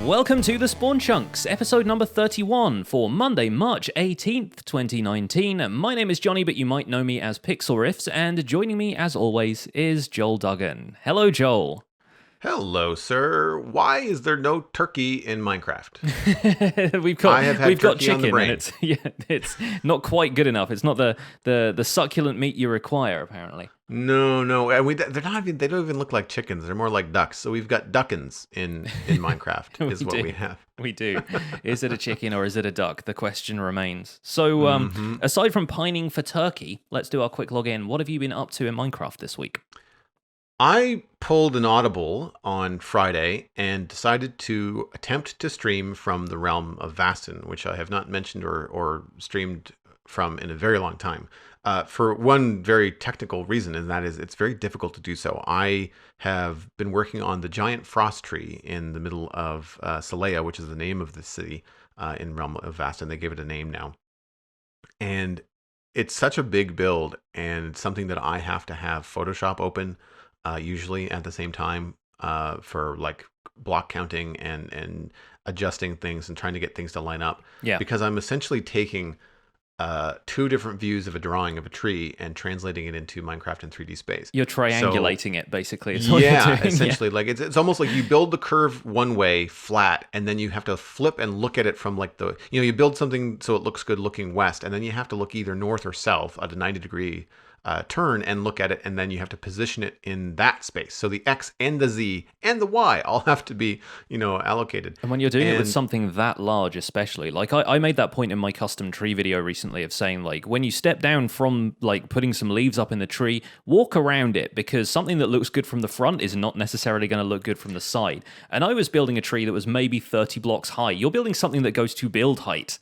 Welcome to the Spawn Chunks, episode number 31 for Monday, March 18th, 2019. My name is Jonny, but you might know me as Pixel Riffs, and joining me, as always, is Joel Duggan. Hello, Joel. Hello, sir. Why is there no turkey in Minecraft? we've got chicken, and it's not quite good enough. It's not the succulent meat you require, apparently. No, and they don't even look like chickens. They're more like ducks. So we've got duckins in Minecraft is what we have. We do. Is it a chicken or is it a duck? The question remains. So, aside from pining for turkey, let's do our quick login. What have you been up to in Minecraft this week? I pulled an audible on Friday and decided to attempt to stream from the realm of Vastin, which I have not mentioned or streamed from in a very long time. For one very technical reason, and that is it's very difficult to do so. I have been working on the giant frost tree in the middle of Salea, which is the name of the city in realm of Vastin. They gave it a name now. And it's such a big build and something that I have to have Photoshop open usually at the same time for like block counting and adjusting things and trying to get things to line up. Yeah. Because I'm essentially taking two different views of a drawing of a tree and translating it into Minecraft in 3D space. You're triangulating it, basically. Is what you're doing. Essentially. Like it's almost like you build the curve one way flat, and then you have to flip and look at it from like you build something so it looks good looking west, and then you have to look either north or south at a 90-degree turn and look at it, and then you have to position it in that space. So the X and the Z and the Y all have to be, allocated. And when you're doing it with something that large, especially, like I made that point in my custom tree video recently of saying, like, when you step down from like putting some leaves up in the tree, walk around it, because something that looks good from the front is not necessarily going to look good from the side. And I was building a tree that was maybe 30 blocks high. You're building something that goes to build height.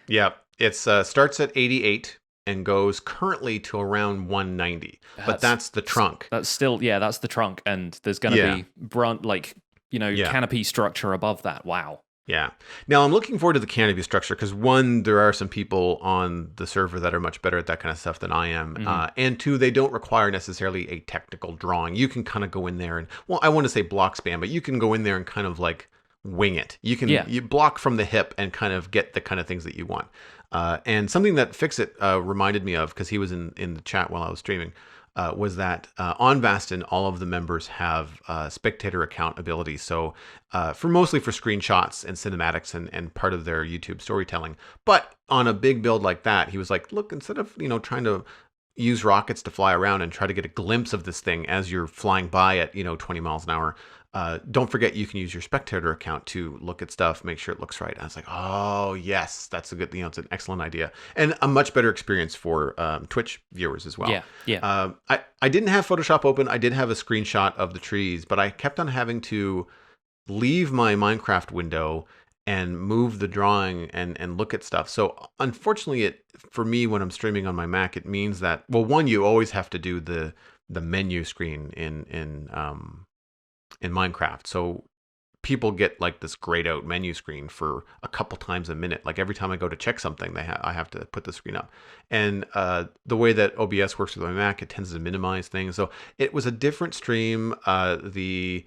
Yeah, it starts at 88 and goes currently to around 190. But that's the trunk. That's the trunk, and there's going to be canopy structure above that. Wow. Yeah. Now I'm looking forward to the canopy structure because one, there are some people on the server that are much better at that kind of stuff than I am. Mm-hmm. And two, they don't require necessarily a technical drawing. You can kind of go in there and, well, I want to say block spam, but you can go in there and kind of like wing it. You can you block from the hip and kind of get the kind of things that you want. And something that Fixit reminded me of, because he was in the chat while I was streaming, was that on Vastin, all of the members have spectator account ability. So mostly for screenshots and cinematics and part of their YouTube storytelling. But on a big build like that, he was like, look, instead of trying to use rockets to fly around and try to get a glimpse of this thing as you're flying by at 20 miles an hour, don't forget you can use your spectator account to look at stuff, make sure it looks right. And I was like, oh yes, that's a good, it's an excellent idea and a much better experience for Twitch viewers as well. Yeah. I didn't have Photoshop open. I did have a screenshot of the trees, but I kept on having to leave my Minecraft window and move the drawing and look at stuff. So unfortunately, for me, when I'm streaming on my Mac, it means that, well, one, you always have to do the menu screen in Minecraft. So people get like this grayed out menu screen for a couple times a minute. Like every time I go to check something, I have to put the screen up. And the way that OBS works with my Mac, it tends to minimize things. So it was a different stream. The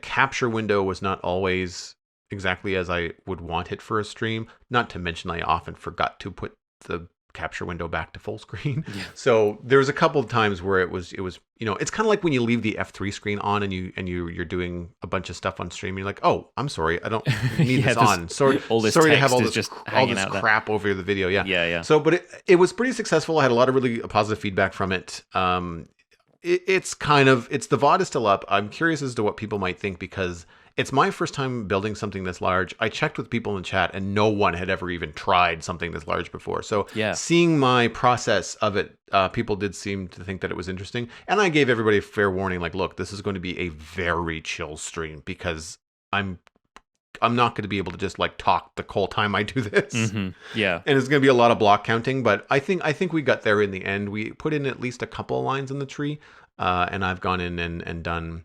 capture window was not always exactly as I would want it for a stream. Not to mention I often forgot to put the capture window back to full screen. Yeah. So there was a couple of times where it was it's kind of like when you leave the F3 screen on and you're doing a bunch of stuff on stream. You're like, oh, I'm sorry, I don't need this on. Sorry to have all this crap over the video. Yeah. So, but it was pretty successful. I had a lot of really positive feedback from it. It's the VOD is still up. I'm curious as to what people might think because it's my first time building something this large. I checked with people in the chat and no one had ever even tried something this large before. So seeing my process of it, people did seem to think that it was interesting. And I gave everybody a fair warning, like, look, this is going to be a very chill stream because I'm not going to be able to just like talk the whole time I do this. Mm-hmm. Yeah. And it's going to be a lot of block counting, but I think we got there in the end. We put in at least a couple of lines in the tree, and I've gone in and done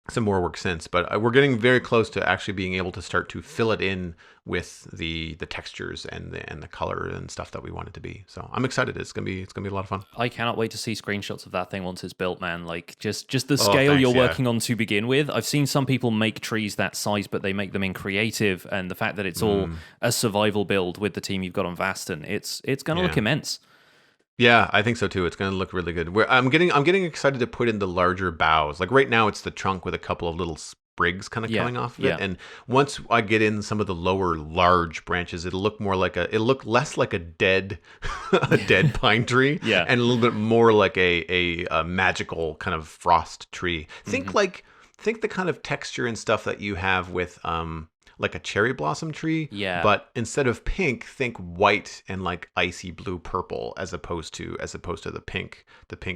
some more work since, but we're getting very close to actually being able to start to fill it in with the textures and the color and stuff that we want it to be. So I'm excited. It's gonna be a lot of fun. I cannot wait to see screenshots of that thing once it's built, man. Like just the Oh, scale thanks. you're Yeah. working on to begin with. I've seen some people make trees that size, but they make them in creative, and the fact that it's all Mm, a survival build with the team you've got on Vaston, it's gonna look yeah. immense. Yeah, I think so too. It's going to look really good. I'm getting excited to put in the larger boughs. Like right now, it's the trunk with a couple of little sprigs kind of Yeah, coming off of it. yeah, And once I get in some of the lower large branches, it'll look less like a dead a dead pine tree, yeah. and a little bit more like a magical kind of frost tree. Hmm. Think the kind of texture and stuff that you have with like a cherry blossom tree, Yeah. but instead of pink, think white and like icy blue purple, as opposed to the pink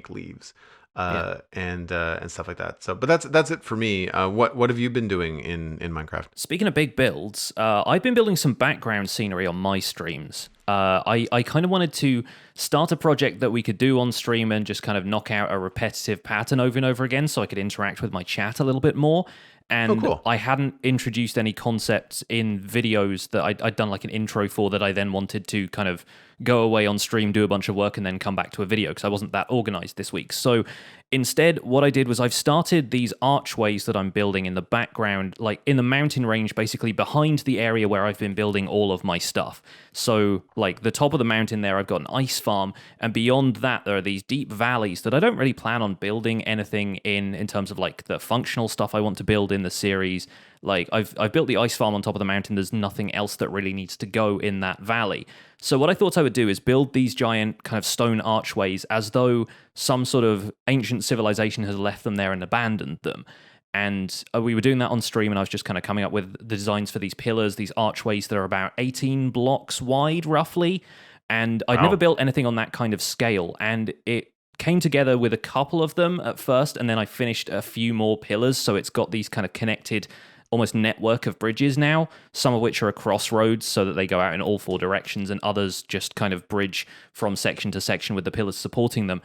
leaves, Yeah. and stuff like that. So, but that's it for me. What have you been doing in Minecraft? Speaking of big builds, I've been building some background scenery on my streams. I kind of wanted to start a project that we could do on stream and just kind of knock out a repetitive pattern over and over again so I could interact with my chat a little bit more. Oh, And cool. I hadn't introduced any concepts in videos that I'd done like an intro for that I then wanted to kind of go away on stream, do a bunch of work, and then come back to a video because I wasn't that organized this week. So instead, what I did was I've started these archways that I'm building in the background, like in the mountain range, basically behind the area where I've been building all of my stuff. So, like the top of the mountain there, I've got an ice farm, and beyond that, there are these deep valleys that I don't really plan on building anything in terms of like the functional stuff I want to build in the series. Like I've built the ice farm on top of the mountain. There's nothing else that really needs to go in that valley. So what I thought I would do is build these giant kind of stone archways as though some sort of ancient civilization has left them there and abandoned them. And we were doing that on stream, and I was just kind of coming up with the designs for these pillars, these archways that are about 18 blocks wide, roughly. And I'd never Wow. built anything on that kind of scale. And it came together with a couple of them at first, and then I finished a few more pillars. So it's got these kind of connected, almost network of bridges now, some of which are across roads so that they go out in all four directions, and others just kind of bridge from section to section with the pillars supporting them.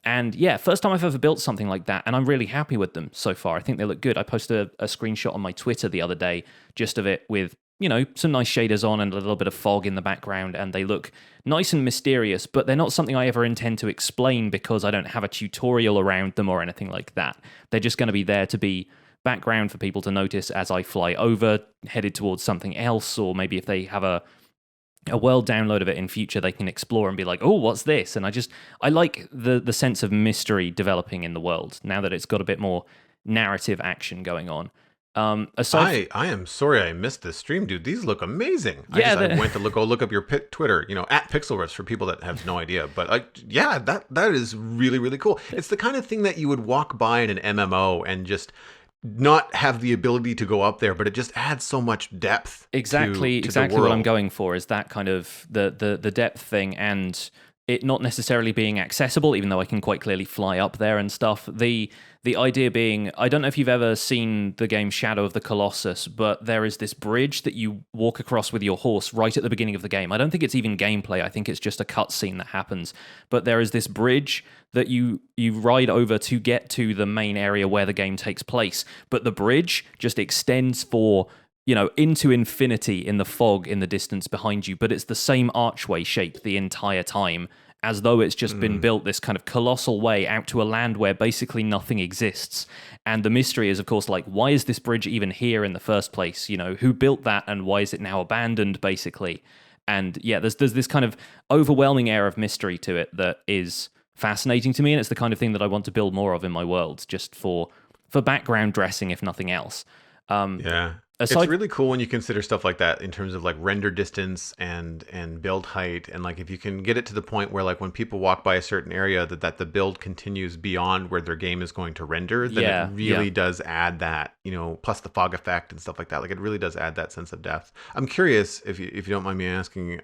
And yeah, first time I've ever built something like that, and I'm really happy with them so far. I think they look good. I posted a screenshot on my Twitter the other day just of it with, some nice shaders on and a little bit of fog in the background, and they look nice and mysterious, but they're not something I ever intend to explain because I don't have a tutorial around them or anything like that. They're just going to be there to be background for people to notice as I fly over, headed towards something else, or maybe if they have a world download of it in future, they can explore and be like, oh, what's this? And I like the sense of mystery developing in the world now that it's got a bit more narrative action going on. I am sorry I missed this stream, dude. These look amazing. Yeah, I went to look up your Twitter, at Pixelverse for people that have no idea. But yeah, that is really really cool. It's the kind of thing that you would walk by in an MMO and just not have the ability to go up there, but it just adds so much depth to exactly the what I'm world. going for is that kind of the depth thing, and it not necessarily being accessible, even though I can quite clearly fly up there and stuff. The idea being, I don't know if you've ever seen the game Shadow of the Colossus, but there is this bridge that you walk across with your horse right at the beginning of the game. I don't think it's even gameplay. I think it's just a cutscene that happens. But there is this bridge that you ride over to get to the main area where the game takes place. But the bridge just extends for into infinity in the fog in the distance behind you, but it's the same archway shape the entire time, as though it's just been Mm. built this kind of colossal way out to a land where basically nothing exists. And the mystery is, of course, like, why is this bridge even here in the first place? Who built that and why is it now abandoned, basically? And yeah, there's this kind of overwhelming air of mystery to it that is fascinating to me, and it's the kind of thing that I want to build more of in my world, just for background dressing, if nothing else. Yeah. It's Aside really cool when you consider stuff like that in terms of like render distance and build height, and like if you can get it to the point where like when people walk by a certain area that the build continues beyond where their game is going to render, then Yeah, it yeah. really does add that, plus the fog effect and stuff like that. Like it really does add that sense of depth. I'm curious if you don't mind me asking,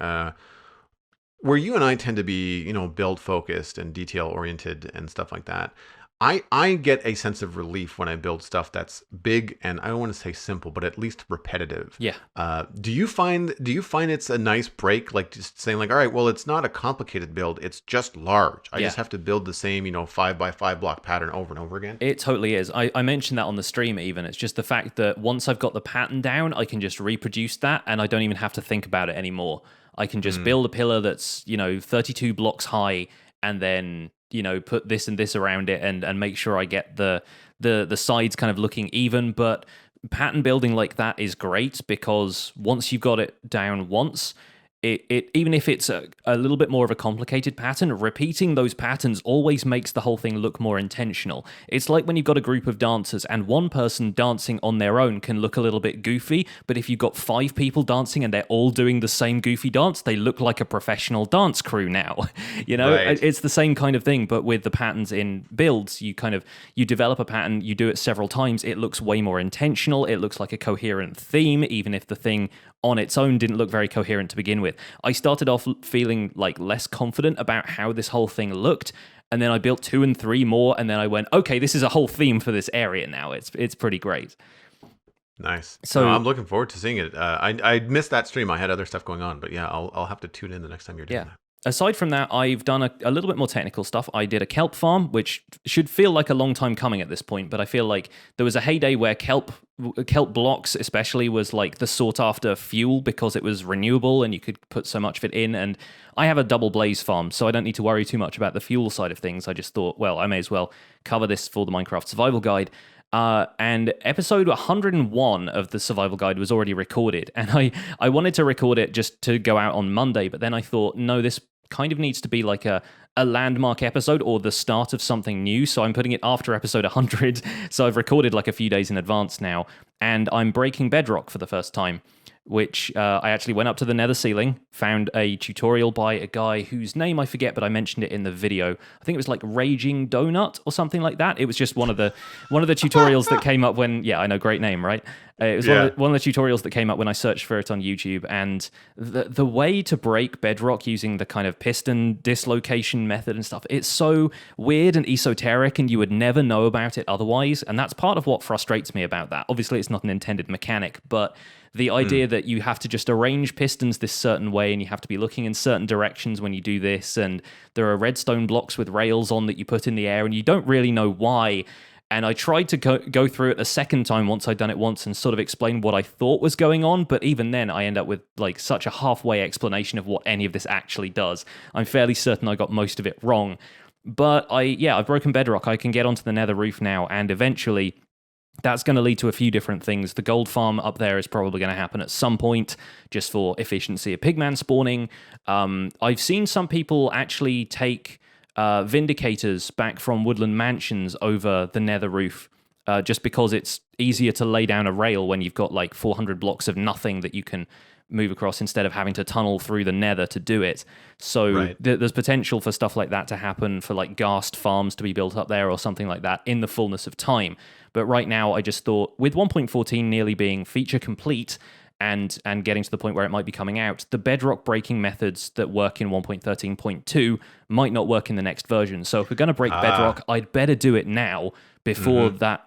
where you and I tend to be, build focused and detail oriented and stuff like that. I get a sense of relief when I build stuff that's big and I don't want to say simple, but at least repetitive. Yeah. Do you find it's a nice break, like just saying like, all right, well, it's not a complicated build, it's just large. I Yeah. just have to build the same, 5x5 block pattern over and over again. It totally is. I mentioned that on the stream even. It's just the fact that once I've got the pattern down, I can just reproduce that and I don't even have to think about it anymore. I can just build a pillar that's, 32 blocks high and then, put this and this around it and make sure I get the sides kind of looking even. But pattern building like that is great because once you've got it down once, it even if it's a little bit more of a complicated pattern, repeating those patterns always makes the whole thing look more intentional. It's like when you've got a group of dancers and one person dancing on their own can look a little bit goofy, but if you've got 5 people dancing and they're all doing the same goofy dance, they look like a professional dance crew now. Right. It's the same kind of thing, but with the patterns in builds, you develop a pattern, you do it several times, it looks way more intentional, it looks like a coherent theme, even if the thing on its own didn't look very coherent to begin with. I started off feeling like less confident about how this whole thing looked, and then I built 2 and 3 more, and then I went, okay, this is a whole theme for this area now. It's pretty great. Nice. So No, I'm looking forward to seeing it. I missed that stream. I had other stuff going on, but yeah, I'll have to tune in the next time you're doing yeah. that. Aside from that, I've done a little bit more technical stuff. I did a kelp farm, which should feel like a long time coming at this point, but I feel like there was a heyday where kelp blocks especially was like the sought after fuel because it was renewable and you could put so much of it in. And I have a double blaze farm, so I don't need to worry too much about the fuel side of things. I just thought, well, I may as well cover this for the Minecraft Survival Guide. And episode 101 of the Survival Guide was already recorded, and I wanted to record it just to go out on Monday, but then I thought, no, this kind of needs to be like a landmark episode or the start of something new, so I'm putting it after episode 100, so I've recorded like a few days in advance now, and I'm breaking bedrock for the first time, which I actually went up to the nether ceiling, found a tutorial by a guy whose name I forget, but I mentioned it in the video. I think it was like Raging Donut or something like that. It was just one of the tutorials that came up when, yeah, I know, great name, right? It was one of the tutorials that came up when I searched for it on YouTube, and the way to break bedrock using the kind of piston dislocation method and stuff, it's so weird and esoteric, and you would never know about it otherwise, and that's part of what frustrates me about that. Obviously, it's not an intended mechanic, but the idea that you have to just arrange pistons this certain way and you have to be looking in certain directions when you do this, and there are redstone blocks with rails on that you put in the air and you don't really know why. And I tried to go through it a second time once I'd done it once and sort of explain what I thought was going on, but even then I end up with like such a halfway explanation of what any of this actually does. I'm fairly certain I got most of it wrong. But I've broken bedrock. I can get onto the nether roof now, and eventually that's going to lead to a few different things. The gold farm up there is probably going to happen at some point, just for efficiency of pigman spawning. I've seen some people actually take vindicators back from woodland mansions over the nether roof, just because it's easier to lay down a rail when you've got like 400 blocks of nothing that you can move across instead of having to tunnel through the nether to do it. So Right. there's potential for stuff like that to happen, for like ghast farms to be built up there or something like that in the fullness of time. But right now I just thought, with 1.14 nearly being feature complete and getting to the point where it might be coming out, the bedrock breaking methods that work in 1.13.2 might not work in the next version. So if we're going to break bedrock, I'd better do it now before that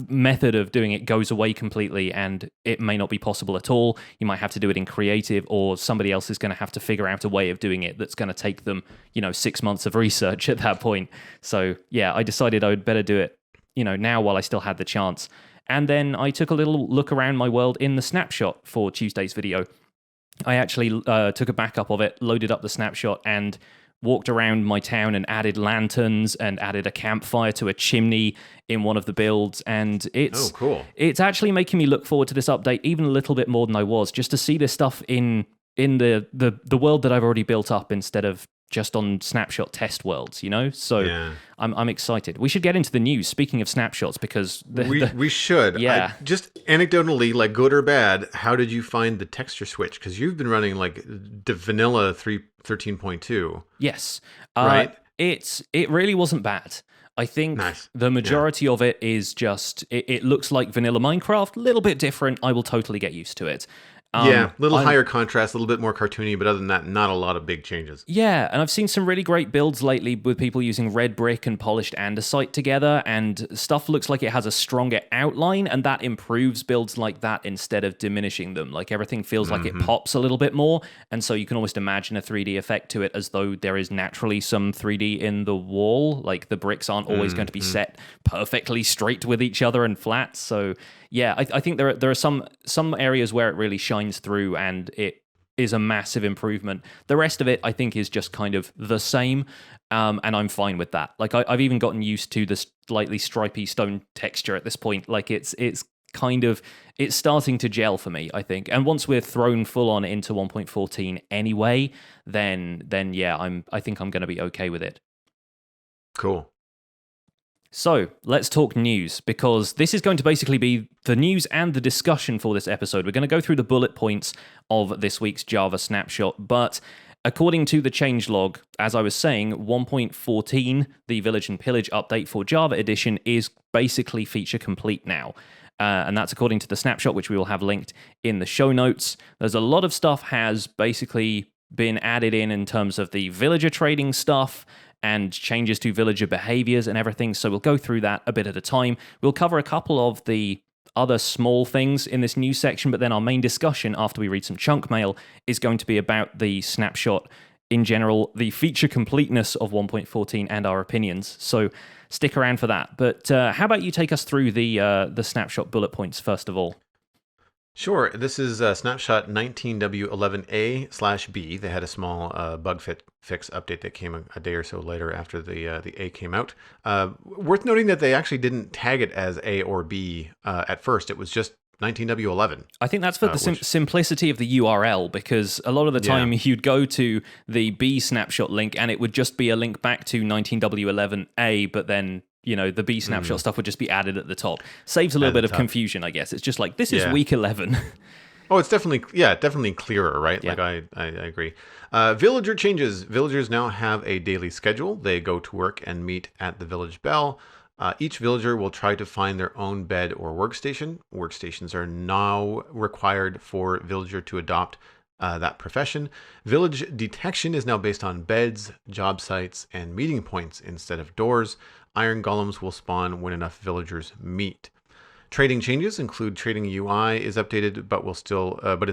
method of doing it goes away completely, and it may not be possible at all. You might have to do it in creative, or somebody else is going to have to figure out a way of doing it that's going to take them, 6 months of research at that point. So yeah, I decided I would better do it, now while I still had the chance. And then I took a little look around my world in the snapshot for Tuesday's video. I actually took a backup of it, loaded up the snapshot, and walked around my town and added lanterns and added a campfire to a chimney in one of the builds. And it's cool. It's actually making me look forward to this update even a little bit more than I was, just to see this stuff in the world that I've already built up instead of just on snapshot test worlds, So Yeah. I'm excited. We should get into the news. Speaking of snapshots, because We should. Yeah. Just anecdotally, like good or bad, how did you find the texture switch? Because you've been running like the vanilla 13.2. Yes. Right? It really wasn't bad. I think Nice. the majority of it is just, it looks like vanilla Minecraft, a little bit different. I will totally get used to it. Yeah, a little higher contrast, a little bit more cartoony, but other than that, not a lot of big changes. Yeah, and I've seen some really great builds lately with people using red brick and polished andesite together, and stuff looks like it has a stronger outline, and that improves builds like that instead of diminishing them. Like everything feels like it pops a little bit more, and so you can almost imagine a 3D effect to it as though there is naturally some 3D in the wall. Like the bricks aren't always going to be set perfectly straight with each other and flat. So yeah, I think there are some areas where it really shines through, and it is a massive improvement. The rest of it, I think, is just kind of the same, and I'm fine with that. Like I've even gotten used to the slightly stripy stone texture at this point. Like it's starting to gel for me, I think. And once we're thrown full on into 1.14 anyway, then yeah, I think I'm going to be okay with it. Cool. So let's talk news, because this is going to basically be the news and the discussion for this episode. We're going to go through the bullet points of this week's Java snapshot, but according to the changelog, as I was saying, 1.14, the Village and Pillage update for Java Edition, is basically feature complete now. And that's according to the snapshot, which we will have linked in the show notes. There's a lot of stuff has basically been added in terms of the villager trading stuff, and changes to villager behaviors and everything. So we'll go through that a bit at a time. We'll cover a couple of the other small things in this news section, but then our main discussion after we read some chunk mail is going to be about the snapshot in general, the feature completeness of 1.14 and our opinions. So stick around for that. But how about you take us through the snapshot bullet points first of all? Sure. This is Snapshot 19W11A/B. They had a small bug fix update that came a day or so later after the A came out. Worth noting that they actually didn't tag it as A or B at first. It was just 19W11. I think that's for the simplicity of the URL, because a lot of the time you'd go to the B snapshot link and it would just be a link back to 19W11A, but then the B snapshot stuff would just be added at the top. Saves a little bit of confusion, I guess. It's just like, this is week 11. Oh, it's definitely clearer, right? Yeah. Like I agree. Villager changes. Villagers now have a daily schedule. They go to work and meet at the village bell. Each villager will try to find their own bed or workstation. Workstations are now required for villager to adopt that profession. Village detection is now based on beds, job sites, and meeting points instead of doors. Iron golems will spawn when enough villagers meet. Trading changes include trading UI is updated, but it's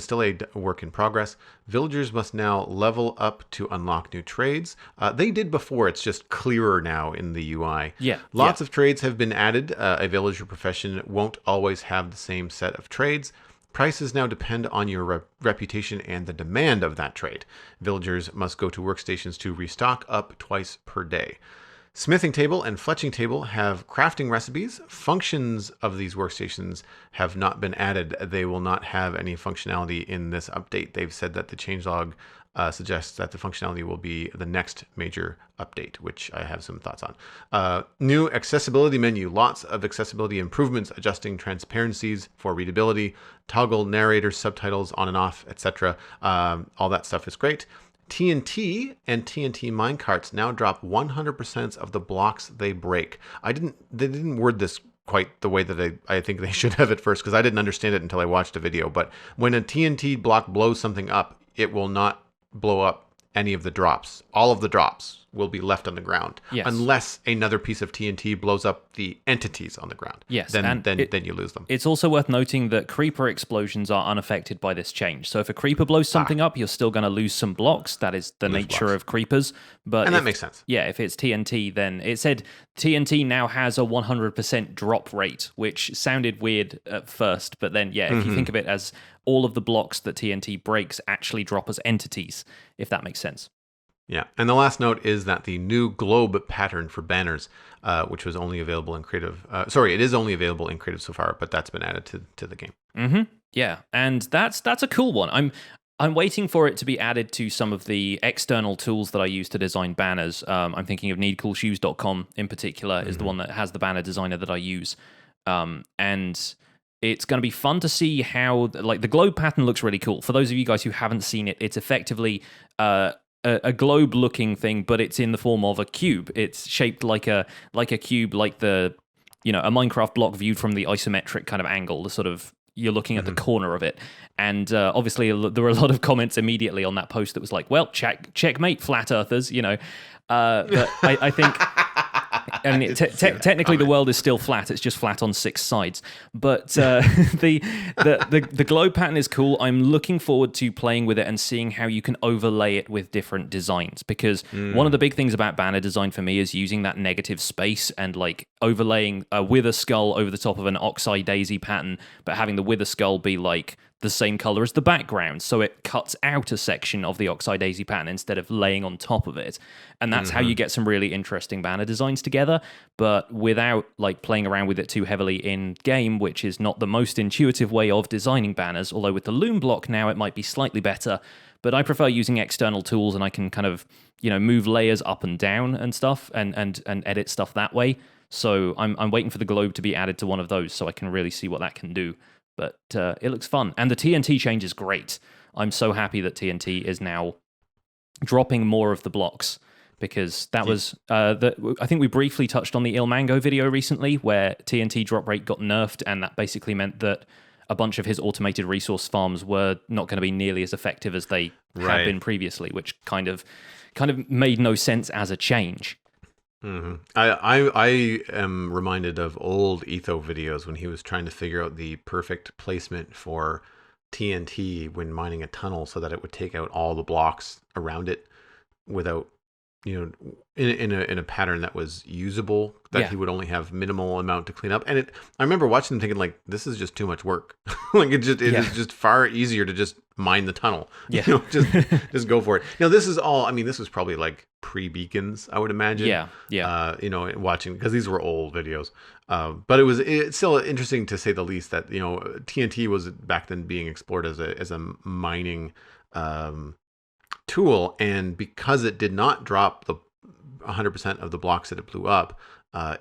still a work in progress. Villagers must now level up to unlock new trades. They did before; it's just clearer now in the UI. Yeah, lots of trades have been added. A villager profession won't always have the same set of trades. Prices now depend on your reputation and the demand of that trade. Villagers must go to workstations to restock up twice per day. Smithing table and fletching table have crafting recipes. Functions of these workstations have not been added. They will not have any functionality in this update. They've said that the changelog suggests that the functionality will be the next major update, which I have some thoughts on. New accessibility menu. Lots of accessibility improvements, adjusting transparencies for readability, toggle narrator subtitles on and off, etc. All that stuff is great. TNT and TNT minecarts now drop 100% of the blocks they break. They didn't word this quite the way that I think they should have at first, because I didn't understand it until I watched a video. But when a TNT block blows something up, it will not blow up any of the drops. All of the drops will be left on the ground, unless another piece of TNT blows up the entities on the ground. Yes, then you lose them. It's also worth noting that creeper explosions are unaffected by this change. So if a creeper blows something up, you're still going to lose some blocks. That is the nature of creepers. And that makes sense. Yeah, if it's TNT, then it said TNT now has a 100% drop rate, which sounded weird at first, but then if you think of it as all of the blocks that TNT breaks actually drop as entities, if that makes sense. Yeah, and the last note is that the new globe pattern for banners, which was only available in Creative, it is only available in Creative so far, but that's been added to the game. Yeah, and that's a cool one. I'm waiting for it to be added to some of the external tools that I use to design banners. I'm thinking of needcoolshoes.com in particular is the one that has the banner designer that I use, and it's going to be fun to see how the globe pattern looks really cool. For those of you guys who haven't seen it, it's effectively a globe-looking thing, but it's in the form of a cube. It's shaped like a cube, like a Minecraft block viewed from the isometric kind of angle, the sort of you're looking at the corner of it. And obviously, there were a lot of comments immediately on that post that was like, "Well, checkmate, flat earthers," you know. But I think. I mean, technically, the world is still flat. It's just flat on 6 sides. But the globe pattern is cool. I'm looking forward to playing with it and seeing how you can overlay it with different designs. Because one of the big things about banner design for me is using that negative space and like overlaying a wither skull over the top of an oxeye daisy pattern, but having the wither skull be like the same color as the background, so it cuts out a section of the oxeye daisy pattern instead of laying on top of it. And that's how you get some really interesting banner designs together, but without like playing around with it too heavily in game, which is not the most intuitive way of designing banners, although with the loom block now it might be slightly better. But I prefer using external tools, and I can kind of, you know, move layers up and down and stuff and edit stuff that way. So I'm waiting for the globe to be added to one of those so I can really see what that can do. But it looks fun. And the TNT change is great. I'm so happy that TNT is now dropping more of the blocks, because that was... I think we briefly touched on the Il Mango video recently where TNT drop rate got nerfed, and that basically meant that a bunch of his automated resource farms were not going to be nearly as effective as they had been previously, which kind of made no sense as a change. Mm-hmm. I am reminded of old Etho videos when he was trying to figure out the perfect placement for TNT when mining a tunnel so that it would take out all the blocks around it without, you know, in a pattern that was usable, that he would only have minimal amount to clean up. And I remember watching them thinking like, this is just too much work. Like it is just far easier to just mine the tunnel. Yeah. You know, just go for it. Now this is all, I mean, this was probably like pre-beacons, I would imagine. Yeah. You know, watching, because these were old videos. But it's still interesting to say the least that, you know, TNT was back then being explored as a mining tool, and because it did not drop the 100% of the blocks that it blew up,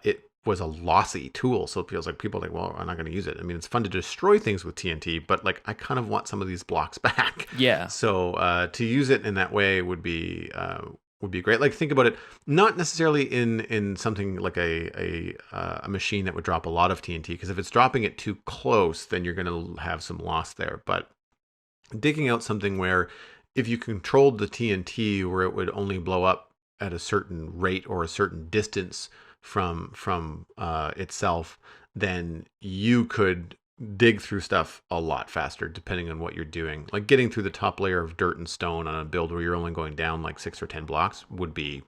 it was a lossy tool. So it feels like people are like, well, I'm not going to use it. I mean, it's fun to destroy things with TNT, but like I kind of want some of these blocks back. Yeah. So to use it in that way would be great. Like think about it, not necessarily in something like a machine that would drop a lot of TNT, because if it's dropping it too close, then you're going to have some loss there. But digging out something where if you controlled the TNT where it would only blow up at a certain rate or a certain distance from itself, then you could dig through stuff a lot faster depending on what you're doing. Like getting through the top layer of dirt and stone on a build where you're only going down like 6 or 10 blocks would be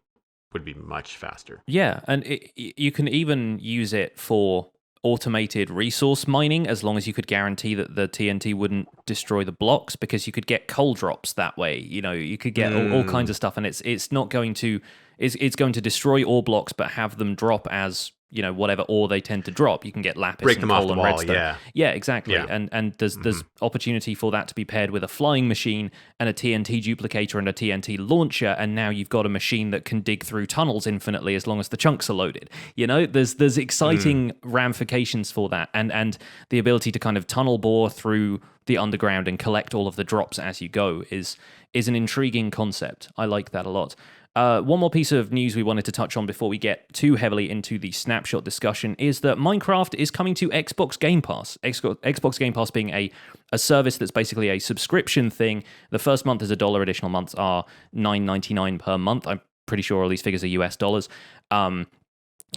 much faster. Yeah, and you can even use it for automated resource mining, as long as you could guarantee that the TNT wouldn't destroy the blocks, because you could get coal drops that way. You know, you could get all kinds of stuff, and it's not going to it's going to destroy ore blocks, but have them drop as, you know, whatever ore they tend to drop. You can get lapis, break and them coal off the and wall. redstone. Yeah, exactly. Yeah. And there's opportunity for that to be paired with a flying machine and a TNT duplicator and a TNT launcher, and now you've got a machine that can dig through tunnels infinitely as long as the chunks are loaded. You know, there's exciting ramifications for that, and the ability to kind of tunnel bore through the underground and collect all of the drops as you go is an intriguing concept. I like that a lot. One more piece of news we wanted to touch on before we get too heavily into the Snapshot discussion is that Minecraft is coming to Xbox Game Pass. Xbox Game Pass being a service that's basically a subscription thing. The first month is $1, additional months are $9.99 per month. I'm pretty sure all these figures are US dollars.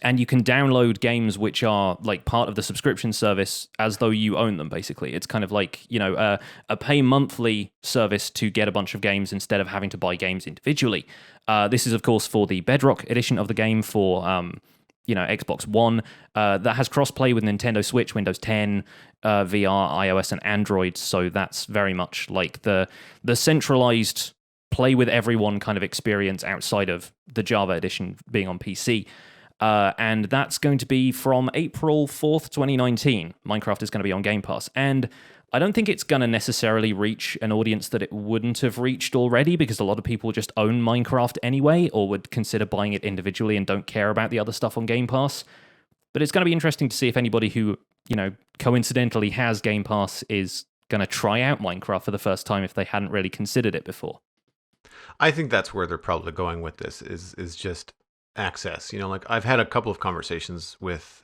And you can download games which are like part of the subscription service as though you own them, basically. It's kind of like, you know, a pay monthly service to get a bunch of games instead of having to buy games individually. This is, of course, for the Bedrock edition of the game for, you know, Xbox One. That has crossplay with Nintendo Switch, Windows 10, VR, iOS, and Android. So that's very much like the centralized play with everyone kind of experience outside of the Java edition being on PC. And that's going to be from April 4th, 2019. Minecraft is going to be on Game Pass. And I don't think it's going to necessarily reach an audience that it wouldn't have reached already, because a lot of people just own Minecraft anyway, or would consider buying it individually and don't care about the other stuff on Game Pass. But it's going to be interesting to see if anybody who, you know, coincidentally has Game Pass is going to try out Minecraft for the first time if they hadn't really considered it before. I think that's where they're probably going with this is just access. You know, like I've had a couple of conversations with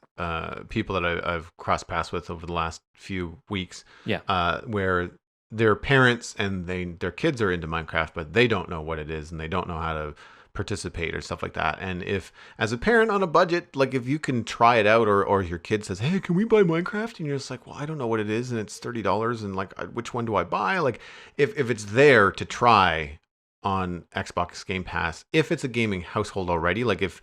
people that I've crossed paths with over the last few weeks, Yeah. where their parents and their kids are into Minecraft, but they don't know what it is and they don't know how to participate or stuff like that. And if, as a parent on a budget, like if you can try it out, or your kid says, "Hey, can we buy Minecraft?" and you're just like, "Well, I don't know what it is, and it's $30, and like, which one do I buy?" Like, if it's there to try on Xbox Game Pass, if it's a gaming household already, like if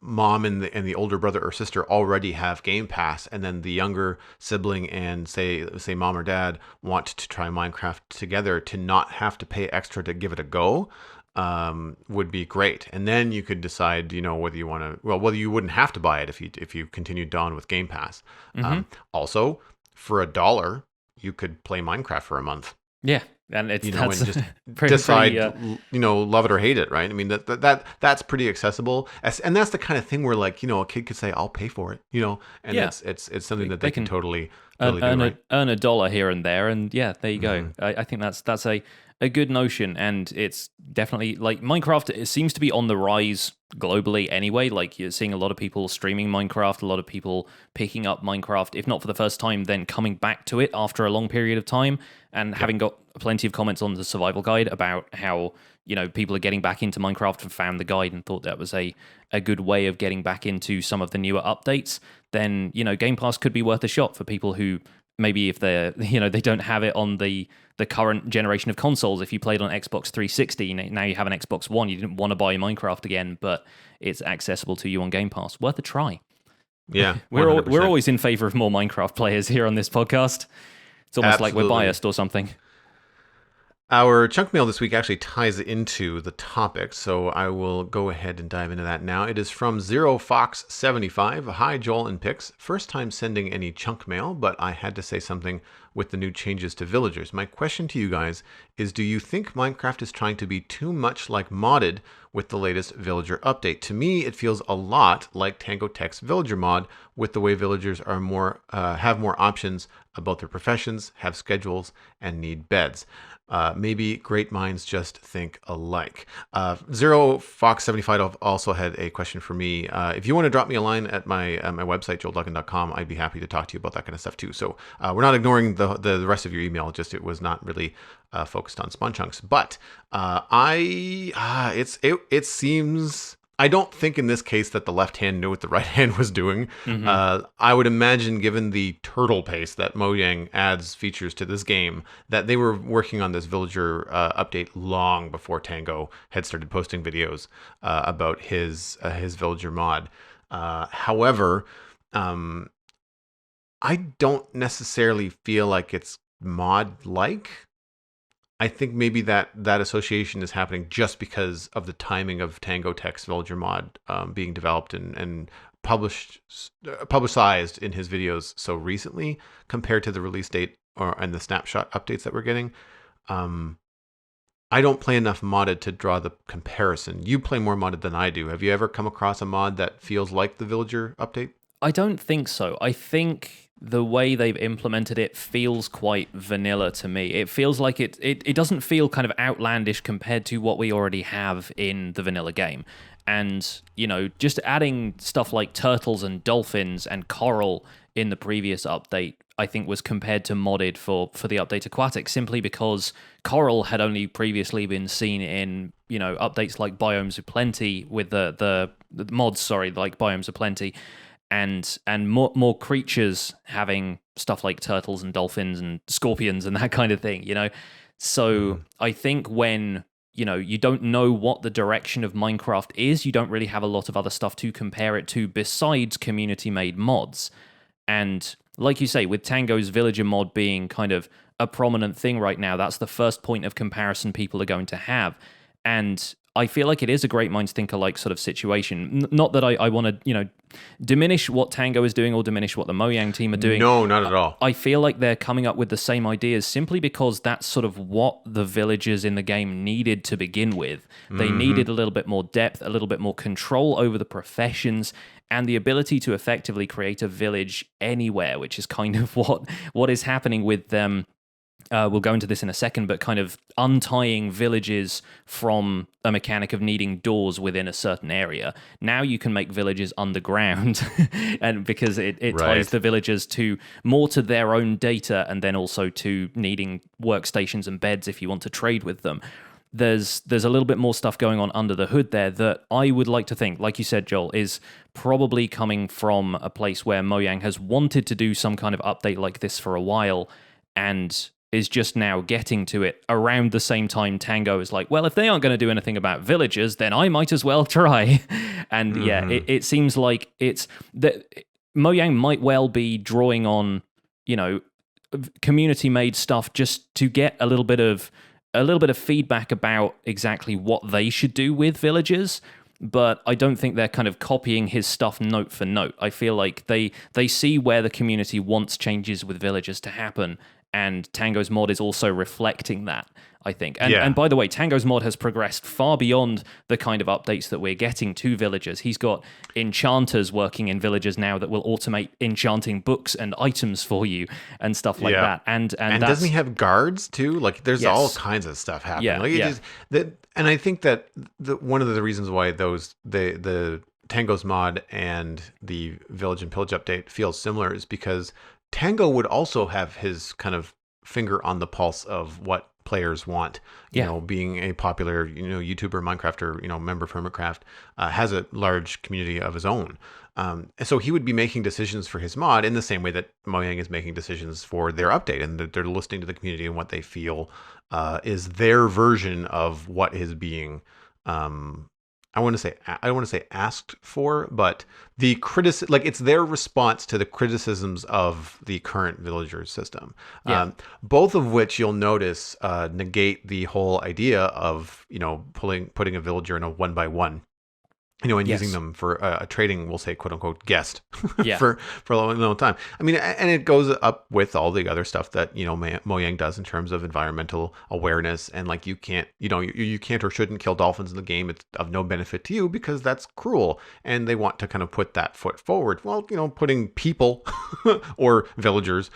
mom and the older brother or sister already have Game Pass, and then the younger sibling and say mom or dad want to try Minecraft together, to not have to pay extra to give it a go, would be great. And then you could decide, whether you want to, whether you wouldn't have to buy it if you continued on with Game Pass. Also, for $1, you could play Minecraft for a month. Yeah, and it's and just pretty, decide, love it or hate it, right? I mean, that's pretty accessible, and that's the kind of thing where, like, a kid could say, "I'll pay for it," and it's something that they can totally earn $1 here and there, and there you go. Mm-hmm. I think that's a good notion, and it's definitely, like, Minecraft, it seems to be on the rise globally anyway. Like, you're seeing a lot of people streaming Minecraft, a lot of people picking up Minecraft, if not for the first time, then coming back to it after a long period of time, and having got plenty of comments on the survival guide about how people are getting back into Minecraft and found the guide and thought that was a good way of getting back into some of the newer updates. Then Game Pass could be worth a shot for people who maybe, if they're they don't have it on the current generation of consoles. If you played on Xbox 360, now you have an Xbox One, you didn't want to buy Minecraft again, but it's accessible to you on Game Pass. Worth a try. Yeah, we're always in favor of more Minecraft players here on this podcast. It's almost like we're biased or something. Our chunk mail this week actually ties into the topic, so I will go ahead and dive into that now. It is from ZeroFox75. Hi, Joel and Pix. First time sending any chunk mail, but I had to say something with the new changes to villagers. My question to you guys is, do you think Minecraft is trying to be too much like modded with the latest villager update? To me, it feels a lot like Tango Tech's villager mod, with the way villagers are have more options about their professions, have schedules, and need beds. Maybe great minds just think alike. ZeroFox75 also had a question for me. If you want to drop me a line at my website, joelduggan.com, I'd be happy to talk to you about that kind of stuff too. So we're not ignoring the rest of your email, just it was not really focused on spawn chunks. But it seems... I don't think in this case that the left hand knew what the right hand was doing. Mm-hmm. I would imagine, given the turtle pace that Mojang adds features to this game, that they were working on this villager update long before Tango had started posting videos about his villager mod. However, I don't necessarily feel like it's mod-like. I think maybe that association is happening just because of the timing of Tango Tech's villager mod being developed and publicized in his videos so recently compared to the release date and the snapshot updates that we're getting. I don't play enough modded to draw the comparison. You play more modded than I do. Have you ever come across a mod that feels like the villager update? I don't think so. I think the way they've implemented it feels quite vanilla to me. It feels like it doesn't feel kind of outlandish compared to what we already have in the vanilla game. And, just adding stuff like turtles and dolphins and coral in the previous update, I think, was compared to modded for the update Aquatic, simply because coral had only previously been seen in, updates like Biomes of Plenty with the mods, like Biomes of Plenty. And more creatures having stuff like turtles and dolphins and scorpions and that kind of thing, So I think when, you don't know what the direction of Minecraft is, you don't really have a lot of other stuff to compare it to besides community-made mods. And like you say, with Tango's villager mod being kind of a prominent thing right now, that's the first point of comparison people are going to have. And I feel like it is a great minds think alike sort of situation. Not that I want to, diminish what Tango is doing or diminish what the Mojang team are doing. No, not at all. I feel like they're coming up with the same ideas simply because that's sort of what the villagers in the game needed to begin with. They needed a little bit more depth, a little bit more control over the professions, and the ability to effectively create a village anywhere, which is kind of what is happening with them. we'll go into this in a second, but kind of untying villages from a mechanic of needing doors within a certain area. Now you can make villages underground, and because it ties the villagers to more to their own data, and then also to needing workstations and beds if you want to trade with them. There's a little bit more stuff going on under the hood there that I would like to think, like you said, Joel, is probably coming from a place where Mojang has wanted to do some kind of update like this for a while, and is just now getting to it around the same time Tango is like, well, if they aren't going to do anything about villagers, then I might as well try. And it seems like it's that Mojang might well be drawing on, community-made stuff just to get a little bit of feedback about exactly what they should do with villagers. But I don't think they're kind of copying his stuff note for note. I feel like they see where the community wants changes with villagers to happen, and Tango's mod is also reflecting that, I think. And by the way, Tango's mod has progressed far beyond the kind of updates that we're getting to villagers. He's got enchanters working in villagers now that will automate enchanting books and items for you and stuff like that. And doesn't he have guards too? Like there's all kinds of stuff happening. And I think that one of the reasons why the Tango's mod and the Village and Pillage update feels similar is because Tango would also have his kind of finger on the pulse of what players want. Being a popular, YouTuber, Minecrafter, member of Hermitcraft, has a large community of his own. And so he would be making decisions for his mod in the same way that Mojang is making decisions for their update, and that they're listening to the community and what they feel is their version of what is being I don't want to say asked for, but the it's their response to the criticisms of the current villagers system. Both of which you'll notice negate the whole idea of putting a villager in a 1x1. And using them for a trading, we'll say, quote unquote, guest for a long time. I mean, and it goes up with all the other stuff that, Mojang does in terms of environmental awareness. And like, you can't or shouldn't kill dolphins in the game. It's of no benefit to you because that's cruel. And they want to kind of put that foot forward. Well, putting people or villagers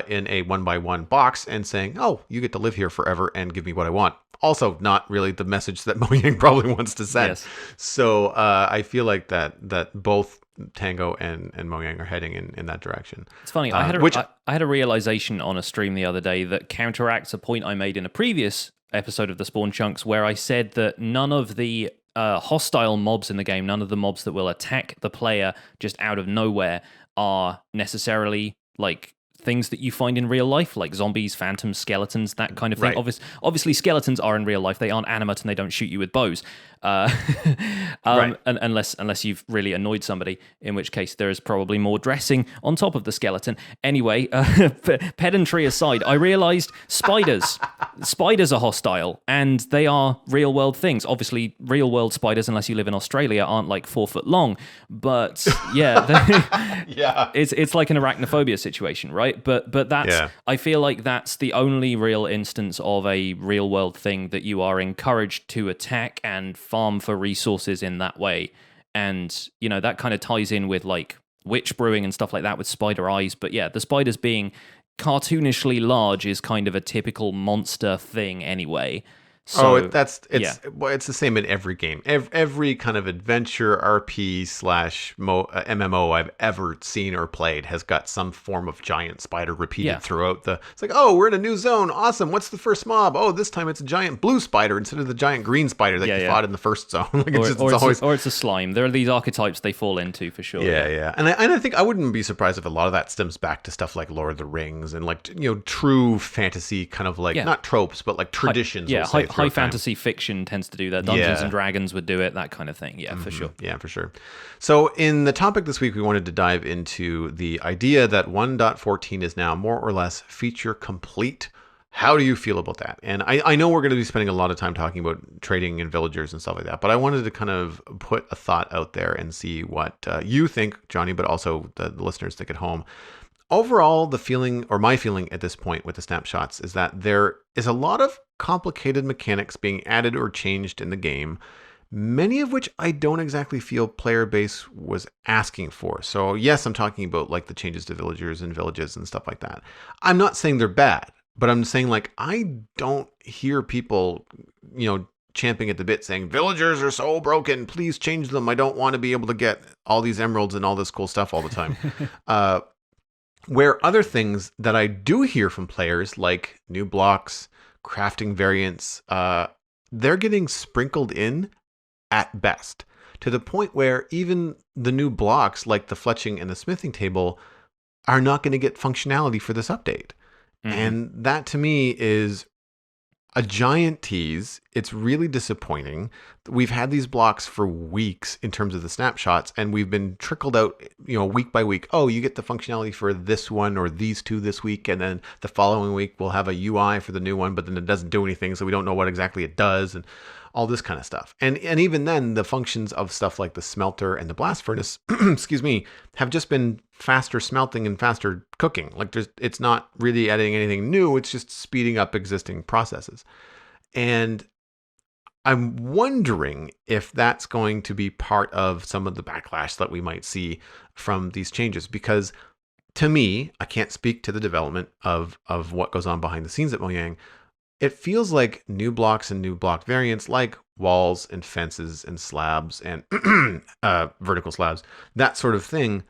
in a 1x1 box and saying, oh, you get to live here forever and give me what I want. Also, not really the message that Mojang probably wants to send. Yes. So I feel like that both Tango and Mojang are heading in that direction. It's funny. I had a realization on a stream the other day that counteracts a point I made in a previous episode of the Spawn Chunks, where I said that none of the hostile mobs in the game, none of the mobs that will attack the player just out of nowhere, are necessarily like things that you find in real life, like zombies, phantoms, skeletons, that kind of thing. Right. Obviously, skeletons are in real life. They aren't animate and they don't shoot you with bows. Unless you've really annoyed somebody, in which case there is probably more dressing on top of the skeleton. Anyway, pedantry aside, I realized spiders are hostile, and they are real world things. Obviously, real world spiders, unless you live in Australia, aren't like 4 foot long. But it's like an arachnophobia situation, right? But that's I feel like that's the only real instance of a real world thing that you are encouraged to attack and farm for resources in that way. And that kind of ties in with like witch brewing and stuff like that with spider eyes. But yeah, the spiders being cartoonishly large is kind of a typical monster thing anyway. So, it's the same in every game. Every kind of adventure RP / MMO I've ever seen or played has got some form of giant spider repeated throughout the. It's like, oh, we're in a new zone. Awesome. What's the first mob? Oh, this time it's a giant blue spider instead of the giant green spider that you fought in the first zone. It's a slime. There are these archetypes they fall into for sure. Yeah. And I think I wouldn't be surprised if a lot of that stems back to stuff like Lord of the Rings and like true fantasy kind of like not tropes but like traditions. High fantasy fiction tends to do that. Dungeons and Dragons would do it, that kind of thing. Yeah, for sure. Yeah, for sure. So in the topic this week, we wanted to dive into the idea that 1.14 is now more or less feature complete. How do you feel about that? And I know we're going to be spending a lot of time talking about trading and villagers and stuff like that, but I wanted to kind of put a thought out there and see what you think, Johnny, but also the listeners think at home. Overall, the feeling, or my feeling at this point with the snapshots, is that there is a lot of complicated mechanics being added or changed in the game, many of which I don't exactly feel player base was asking for. So yes, I'm talking about like the changes to villagers and villages and stuff like that. I'm not saying they're bad, But I'm saying, like, I don't hear people, champing at the bit saying, villagers are so broken, please change them. I don't want to be able to get all these emeralds and all this cool stuff all the time. Where other things that I do hear from players, like new blocks, crafting variants, they're getting sprinkled in at best, to the point where even the new blocks, like the fletching and the smithing table, are not going to get functionality for this update. And that to me is a giant tease. It's really disappointing. We've had these blocks for weeks in terms of the snapshots, and we've been trickled out, week by week. Oh, you get the functionality for this one or these two this week, and then the following week we'll have a UI for the new one, but then it doesn't do anything, so we don't know what exactly it does, and all this kind of stuff. And even then, the functions of stuff like the smelter and the blast furnace, excuse me, have just been faster smelting and faster cooking. Like it's not really adding anything new. It's just speeding up existing processes. And I'm wondering if that's going to be part of some of the backlash that we might see from these changes, because to me, I can't speak to the development of what goes on behind the scenes at Mojang. It feels like new blocks and new block variants, like walls and fences and slabs and vertical slabs, that sort of thing,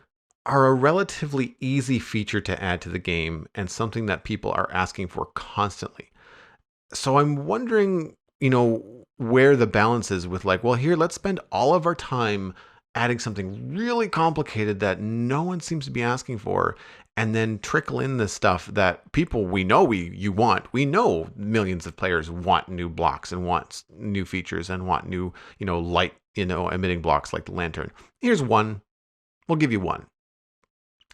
are a relatively easy feature to add to the game and something that people are asking for constantly. So I'm wondering, where the balance is with, like, well, here, let's spend all of our time adding something really complicated that no one seems to be asking for, and then trickle in the stuff that people we know you want. We know millions of players want new blocks and want new features and want new, light, emitting blocks like the lantern. Here's one. We'll give you one.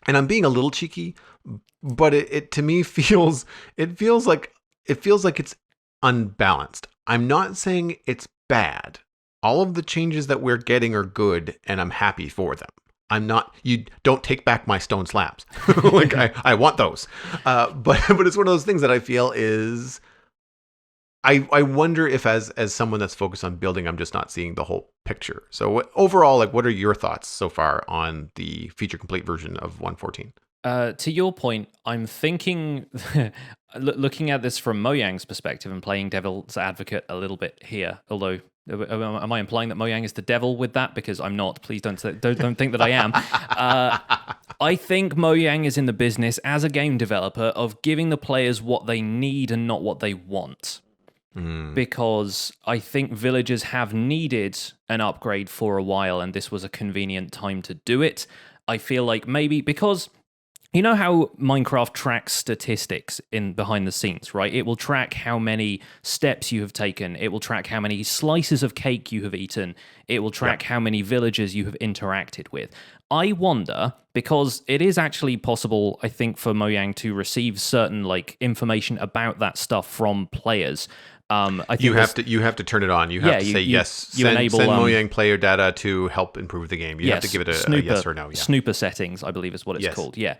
And I'm being a little cheeky, but it to me feels like it's unbalanced. I'm not saying it's bad. All of the changes that we're getting are good, and I'm happy for them. You don't take back my stone slabs. Like I want those. But it's one of those things that I feel is, I wonder if as someone that's focused on building, I'm just not seeing the whole picture. So overall, like, what are your thoughts so far on the feature complete version of 1.14? To your point, I'm thinking, looking at this from Mojang's perspective and playing devil's advocate a little bit here, although, am I implying that Mojang is the devil with that? Because I'm not. Please don't think that I am. I think Mojang is in the business as a game developer of giving the players what they need and not what they want. Because I think villagers have needed an upgrade for a while, and this was a convenient time to do it. I feel like maybe because, you know how Minecraft tracks statistics in behind the scenes, right? It will track how many steps you have taken. It will track how many slices of cake you have eaten. It will track how many villagers you have interacted with. I wonder, because it is actually possible, I think, for Mojang to receive certain information about that stuff from players. I think you have to turn it on. You have to say yes. Send Mojang player data to help improve the game. You have to give it a yes or no. Yeah. Snooper settings, I believe, is what it's called. Yeah.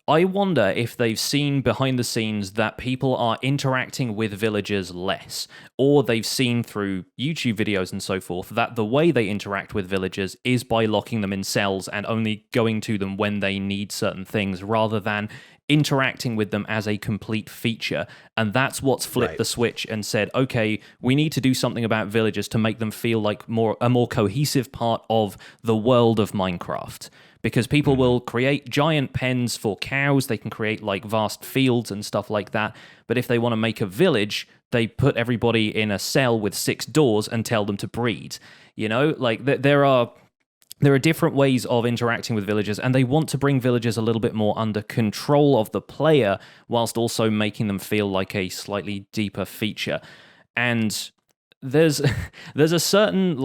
I wonder if they've seen behind the scenes that people are interacting with villagers less, or they've seen through YouTube videos and so forth that the way they interact with villagers is by locking them in cells and only going to them when they need certain things, rather than interacting with them as a complete feature. And that's what's flipped the switch and said, okay, we need to do something about villagers to make them feel like a more cohesive part of the world of Minecraft. Because people will create giant pens for cows, they can create vast fields and stuff like that. But if they want to make a village, they put everybody in a cell with 6 doors and tell them to breed. There are different ways of interacting with villagers, and they want to bring villagers a little bit more under control of the player, whilst also making them feel like a slightly deeper feature. And there's a certain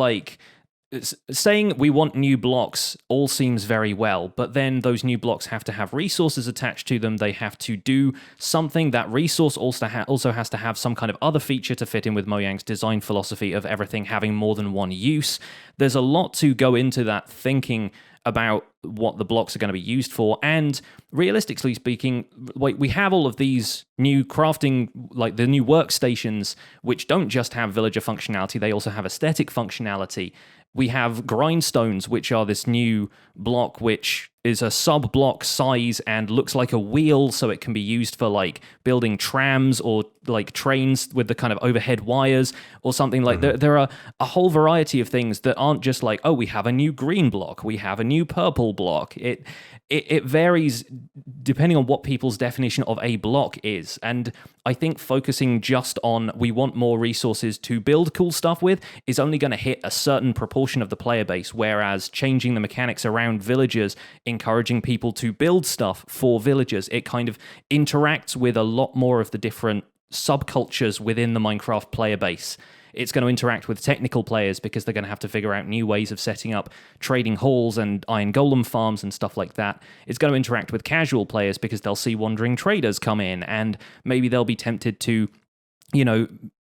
saying we want new blocks all seems very well, but then those new blocks have to have resources attached to them. They have to do something. That resource also has to have some kind of other feature to fit in with Mojang's design philosophy of everything having more than one use. There's a lot to go into that thinking about what the blocks are going to be used for. And realistically speaking, we have all of these new crafting, the new workstations, which don't just have villager functionality, they also have aesthetic functionality. We have grindstones, which are this new block which is a sub block size and looks like a wheel, so it can be used for like building trams or like trains with the kind of overhead wires or something like that. There are a whole variety of things that aren't just like, oh, we have a new green block, we have a new purple block. It varies depending on what people's definition of a block is. And I think focusing just on we want more resources to build cool stuff with is only going to hit a certain proportion of the player base, whereas changing the mechanics around villagers, encouraging people to build stuff for villagers, it kind of interacts with a lot more of the different subcultures within the Minecraft player base. It's going to interact with technical players because they're going to have to figure out new ways of setting up trading halls and iron golem farms and stuff like that. It's going to interact with casual players because they'll see wandering traders come in and maybe they'll be tempted to,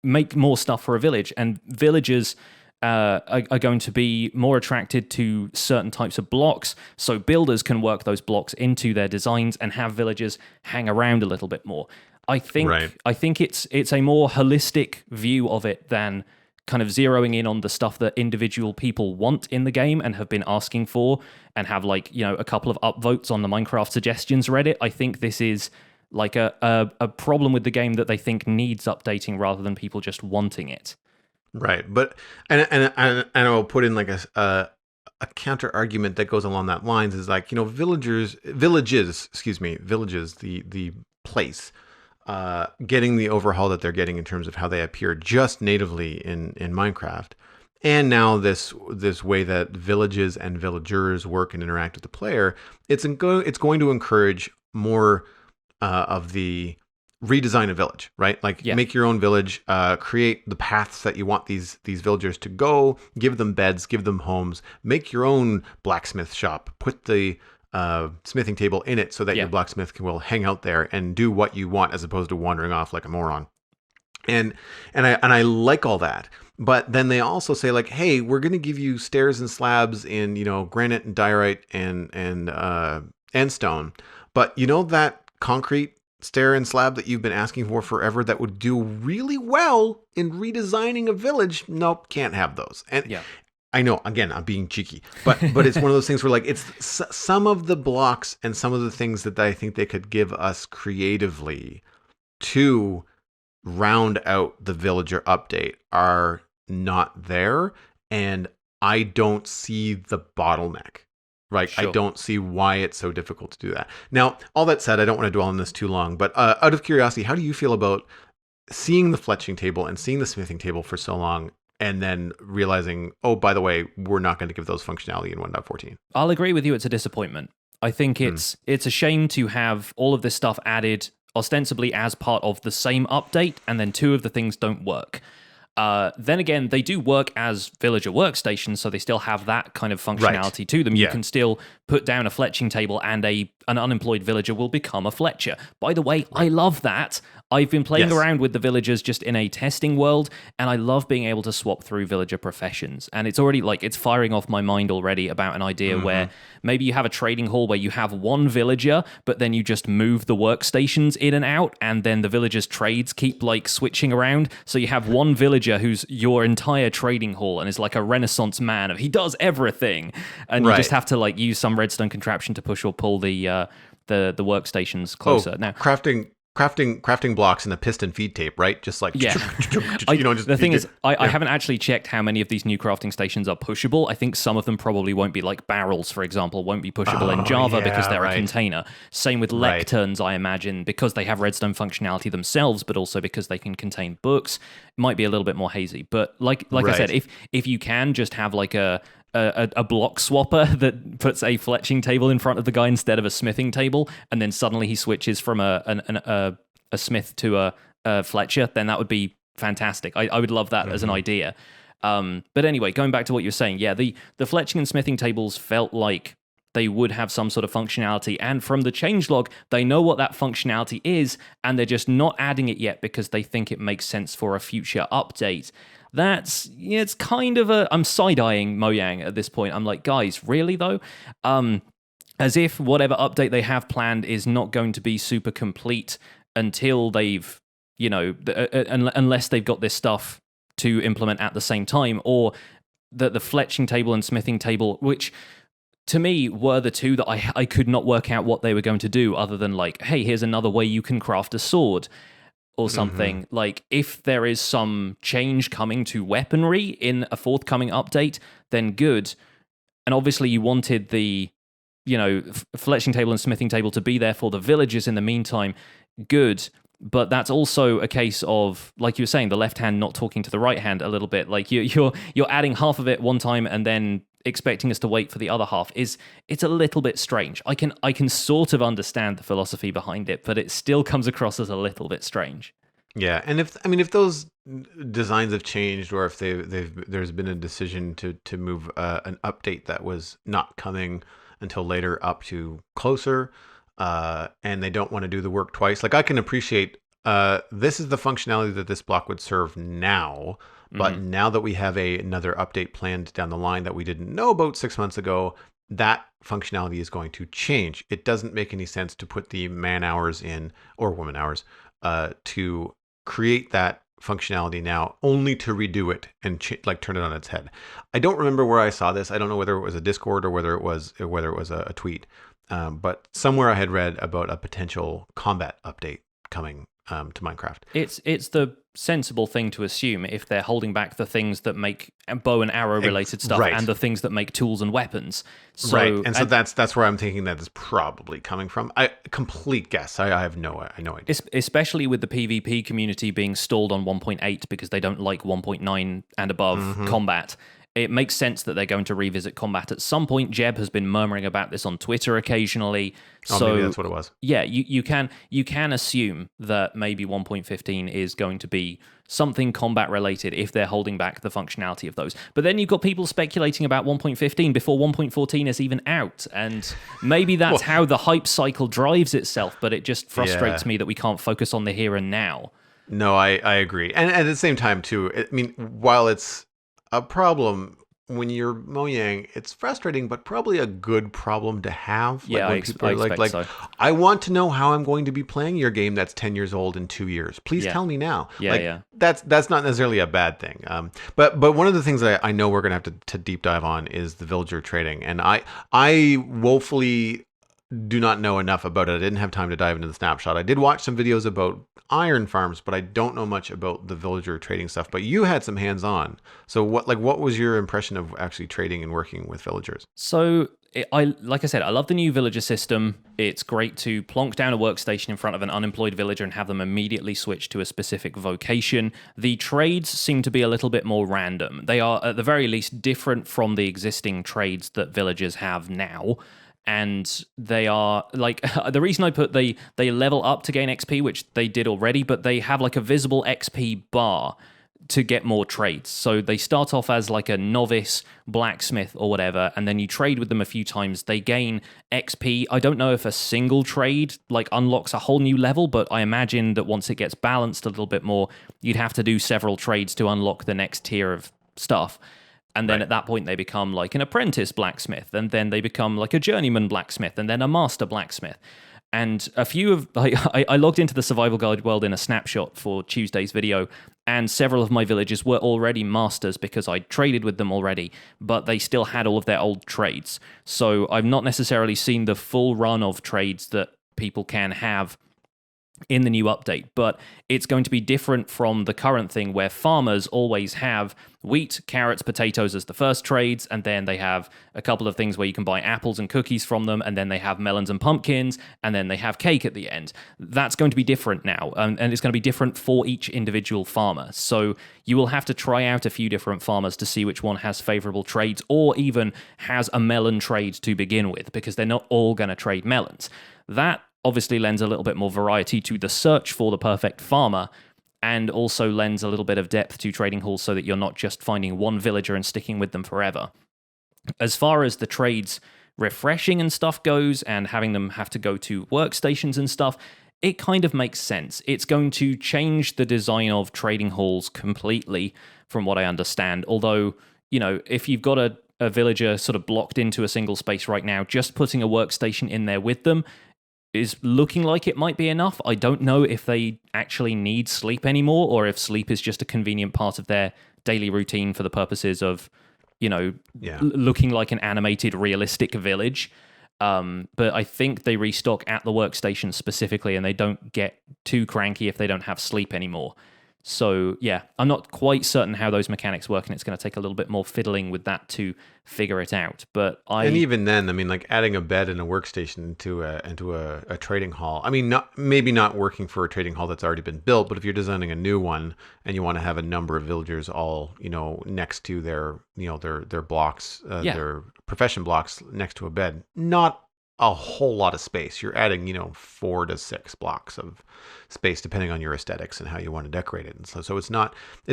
make more stuff for a village. And villagers are going to be more attracted to certain types of blocks, so builders can work those blocks into their designs and have villagers hang around a little bit more. I think it's a more holistic view of it than kind of zeroing in on the stuff that individual people want in the game and have been asking for and have like, a couple of upvotes on the Minecraft suggestions Reddit. I think this is like a problem with the game that they think needs updating rather than people just wanting it. Right. But and I'll put in like a counter argument that goes along that lines is like, villages, the place, getting the overhaul that they're getting in terms of how they appear just natively in Minecraft, and now this way that villages and villagers work and interact with the player, it's going to encourage more of the redesign a village, right? Like make your own village, create the paths that you want these villagers to go, give them beds, give them homes, make your own blacksmith shop, put the smithing table in it so that your blacksmith will hang out there and do what you want as opposed to wandering off like a moron. And I like all that. But then they also say like, hey, we're going to give you stairs and slabs in, granite and diorite and stone. But that concrete stair and slab that you've been asking for forever that would do really well in redesigning a village, nope, can't have those. And I know, again, I'm being cheeky, but it's one of those things where like it's some of the blocks and some of the things that I think they could give us creatively to round out the villager update are not there, and I don't see the bottleneck. Right. Sure. I don't see why it's so difficult to do that. Now, all that said, I don't want to dwell on this too long, but out of curiosity, how do you feel about seeing the fletching table and seeing the smithing table for so long and then realizing, oh, by the way, we're not going to give those functionality in 1.14? I'll agree with you. It's a disappointment. I think it's a shame to have all of this stuff added ostensibly as part of the same update, and then two of the things don't work. Then again, they do work as villager workstations, so they still have that kind of functionality to them. You can still put down a fletching table and an unemployed villager will become a fletcher. By the way, I love that. I've been playing around with the villagers just in a testing world, and I love being able to swap through villager professions. And it's already it's firing off my mind already about an idea where maybe you have a trading hall where you have one villager, but then you just move the workstations in and out, and then the villagers' trades keep switching around. So you have one villager who's your entire trading hall and is like a Renaissance man. He does everything, and you just have to use some redstone contraption to push or pull the workstations closer. Now, crafting blocks in a piston feed tape, right? Just the thing is, I haven't actually checked how many of these new crafting stations are pushable. I think some of them probably won't be, like barrels, for example, won't be pushable in Java because they're a container. Same with lecterns, I imagine, because they have redstone functionality themselves, but also because they can contain books. It might be a little bit more hazy. But like I said, if you can just have a block swapper that puts a fletching table in front of the guy instead of a smithing table, and then suddenly he switches from a smith to a fletcher, then that would be fantastic. I would love that as an idea. But anyway, going back to what you're saying, the fletching and smithing tables felt like they would have some sort of functionality, and from the changelog, they know what that functionality is, and they're just not adding it yet because they think it makes sense for a future update. It's kind of I'm side-eyeing Mojang at this point. I'm like, guys, really though? As if whatever update they have planned is not going to be super complete until they've, unless they've got this stuff to implement at the same time, or the fletching table and smithing table, which to me, were the two that I could not work out what they were going to do, other than like, hey, here's another way you can craft a sword or something. Like, if there is some change coming to weaponry in a forthcoming update, then good. And obviously you wanted the, fletching table and smithing table to be there for the villagers in the meantime, good. But that's also a case of, like you were saying, the left hand not talking to the right hand a little bit. Like you're adding half of it one time and then expecting us to wait for the other half. It's a little bit strange. I can sort of understand the philosophy behind it, but it still comes across as a little bit strange. Yeah, and if those designs have changed, or if there's been a decision to move an update that was not coming until later up to closer, and they don't want to do the work twice. Like, I can appreciate this is the functionality that this block would serve now, but now that we have another update planned down the line that we didn't know about 6 months ago, that functionality is going to change. It doesn't make any sense to put the man hours in, or woman hours, to create that functionality now, only to redo it and turn it on its head. I don't remember where I saw this. I don't know whether it was a Discord or whether it was a tweet. But somewhere I had read about a potential combat update coming to Minecraft. It's the sensible thing to assume if they're holding back the things that make bow and arrow related stuff, right, and the things that make tools and weapons. So, right, and so that's where I'm thinking that is probably coming from. Complete guess. I have no idea. Especially with the PvP community being stalled on 1.8 because they don't like 1.9 and above combat. It makes sense that they're going to revisit combat at some point. Jeb has been murmuring about this on Twitter occasionally. So maybe that's what it was. Yeah, you can assume that maybe 1.15 is going to be something combat related if they're holding back the functionality of those. But then you've got people speculating about 1.15 before 1.14 is even out, and maybe that's how the hype cycle drives itself. But it just frustrates me that we can't focus on the here and now. No, I agree, and at the same time too. I mean, while it's a problem when you're Mojang, it's frustrating, but probably a good problem to have. Yeah, when people are like, so. I want to know how I'm going to be playing your game that's 10 years old in 2 years. Please tell me now. Yeah. That's not necessarily a bad thing. But one of the things that I know we're going to have to deep dive on is the villager trading. And I woefully do not know enough about it. I didn't have time to dive into the snapshot. I did watch some videos about iron farms, but I don't know much about the villager trading stuff. But you had some hands-on. So what was your impression of actually trading and working with villagers? So like I said, I love the new villager system. It's great to plonk down a workstation in front of an unemployed villager and have them immediately switch to a specific vocation. The trades seem to be a little bit more random. They are, at the very least, different from the existing trades that villagers have now. And they are like the reason I put they level up to gain XP, which they did already, but they have like a visible XP bar to get more trades. So they start off as like a novice blacksmith or whatever, and then you trade with them a few times. They gain XP. I don't know if a single trade like unlocks a whole new level, but I imagine that once it gets balanced a little bit more, you'd have to do several trades to unlock the next tier of stuff. And then at that point, they become like an apprentice blacksmith, and then they become like a journeyman blacksmith, and then a master blacksmith. And a few of I logged into the survival guide world in a snapshot for Tuesday's video, and several of my villagers were already masters because I traded with them already, but they still had all of their old trades. So I've not necessarily seen the full run of trades that people can have in the new update, but it's going to be different from the current thing where farmers always have wheat, carrots, potatoes as the first trades, and then they have a couple of things where you can buy apples and cookies from them, and then they have melons and pumpkins, and then they have cake at the end. That's going to be different now, and it's going to be different for each individual farmer. So you will have to try out a few different farmers to see which one has favorable trades, or even has a melon trade to begin with, because they're not all going to trade melons. That obviously lends a little bit more variety to the search for the perfect farmer, and also lends a little bit of depth to trading halls so that you're not just finding one villager and sticking with them forever. As far as the trades refreshing and stuff goes, and having them have to go to workstations and stuff, it kind of makes sense. It's going to change the design of trading halls completely, from what I understand. Although, if you've got a villager sort of blocked into a single space right now, just putting a workstation in there with them is looking like it might be enough. I don't know if they actually need sleep anymore, or if sleep is just a convenient part of their daily routine for the purposes of Yeah. looking like an animated, realistic village. But I think they restock at the workstation specifically, and they don't get too cranky if they don't have sleep anymore. So yeah, I'm not quite certain how those mechanics work, and it's going to take a little bit more fiddling with that to figure it out. But And even then, I mean, like adding a bed and a workstation into a trading hall. I mean, maybe not working for a trading hall that's already been built, but if you're designing a new one and you want to have a number of villagers all next to their blocks, their profession blocks next to a bed, not a whole lot of space. You're adding 4 to 6 blocks of space depending on your aesthetics and how you want to decorate it. And so it's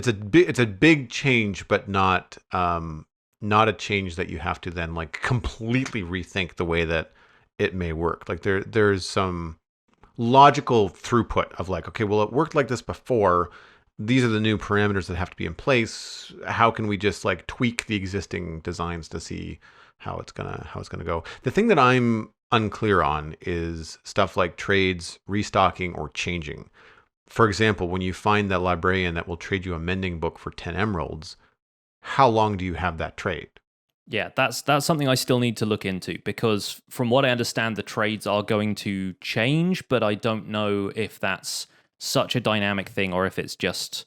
a big change, but not a change that you have to then like completely rethink the way that it may work. Like there's some logical throughput of like, okay, well, it worked like this before. These are the new parameters that have to be in place. How can we just like tweak the existing designs to see how it's gonna go? The thing that I'm unclear on is stuff like trades, restocking, or changing. For example, when you find that librarian that will trade you a mending book for 10 emeralds, how long do you have that trade? Yeah, that's something I still need to look into, because from what I understand, the trades are going to change, but I don't know if that's such a dynamic thing or if it's just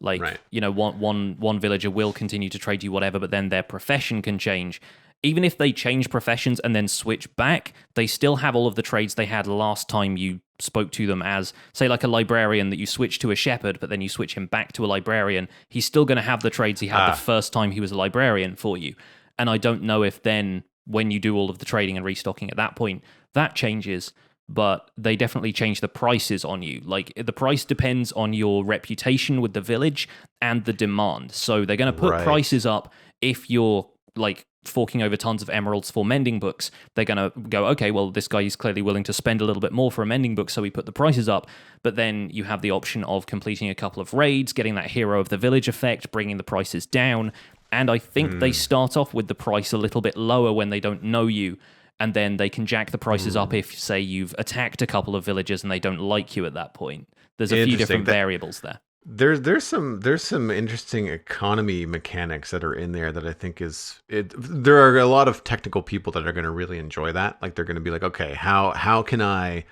like, Right. one villager will continue to trade you whatever, but then their profession can change. Even if they change professions and then switch back, they still have all of the trades they had last time you spoke to them as, say, like a librarian that you switch to a shepherd, but then you switch him back to a librarian. He's still going to have the trades he had the first time he was a librarian for you. And I don't know if then, when you do all of the trading and restocking at that point, that changes, but they definitely change the prices on you. Like, the price depends on your reputation with the village and the demand. So they're going to put prices up if you're, like, forking over tons of emeralds for mending books. They're going to go, okay, well, this guy is clearly willing to spend a little bit more for a mending book, so we put the prices up. But then you have the option of completing a couple of raids, getting that hero of the village effect, bringing the prices down. And I think they start off with the price a little bit lower when they don't know you, and then they can jack the prices up if, say, you've attacked a couple of villagers and they don't like you at that point. There's a few different variables there. There's some interesting economy mechanics that are in there that I think there are a lot of technical people that are going to really enjoy that. Like, they're going to be like, okay, how can I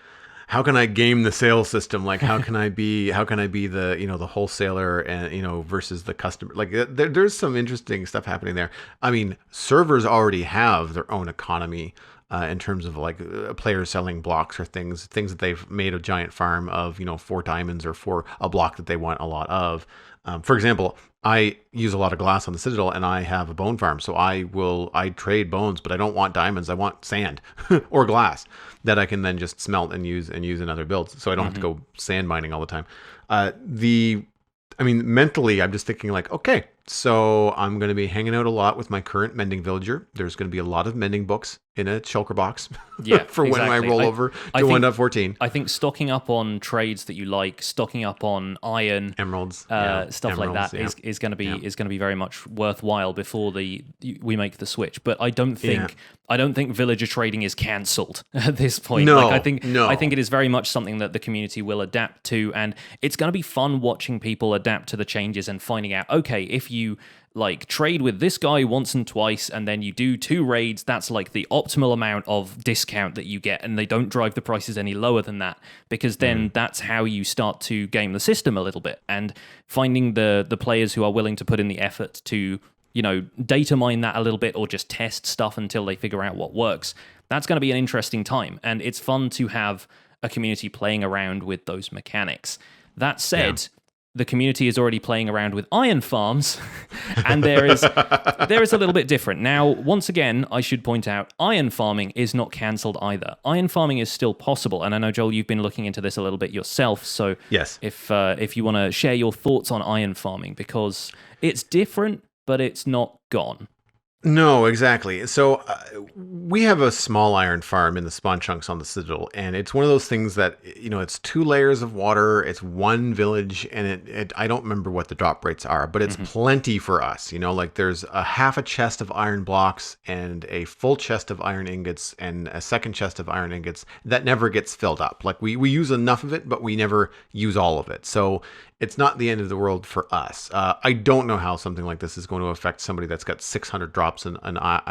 game the sales system? Like, how can I be the the wholesaler and versus the customer? Like, there's some interesting stuff happening there. I mean, servers already have their own economy in terms of like players selling blocks or things that they've made a giant farm of 4 diamonds or for a block that they want a lot of. For example, I use a lot of glass on the Citadel, and I have a bone farm, so I trade bones, but I don't want diamonds. I want sand or glass that I can then just smelt and use in other builds, so I don't have to go sand mining all the time. Mentally, I'm just thinking like, okay, so I'm going to be hanging out a lot with my current mending villager. There's going to be a lot of mending books in a shulker box for when I roll over to 1.14. I think stocking up on trades that you like, stocking up on iron, emeralds, stuff like that is going to be very much worthwhile before we make the switch. But I don't think villager trading is cancelled at this point. No, I think it is very much something that the community will adapt to, and it's going to be fun watching people adapt to the changes and finding out, okay, if you like trade with this guy once and twice and then you do 2 raids, that's like the optimal amount of discount that you get, and they don't drive the prices any lower than that, because then that's how you start to game the system a little bit, and finding the players who are willing to put in the effort to data mine that a little bit or just test stuff until they figure out what works. That's going to be an interesting time, and it's fun to have a community playing around with those mechanics. That said, the community is already playing around with iron farms, and there is a little bit different. Now, once again, I should point out, iron farming is not cancelled either. Iron farming is still possible, and I know, Joel, you've been looking into this a little bit yourself, so yes, if you want to share your thoughts on iron farming, because it's different, but it's not gone. No, exactly. So we have a small iron farm in the spawn chunks on the Citadel, and it's one of those things that it's 2 layers of water, it's one village, and it I don't remember what the drop rates are, but it's Hmm. plenty for us. Like there's a half a chest of iron blocks and a full chest of iron ingots and a second chest of iron ingots that never gets filled up. Like we use enough of it, but we never use all of it. So it's not the end of the world for us. I don't know how something like this is going to affect somebody that's got 600 drops an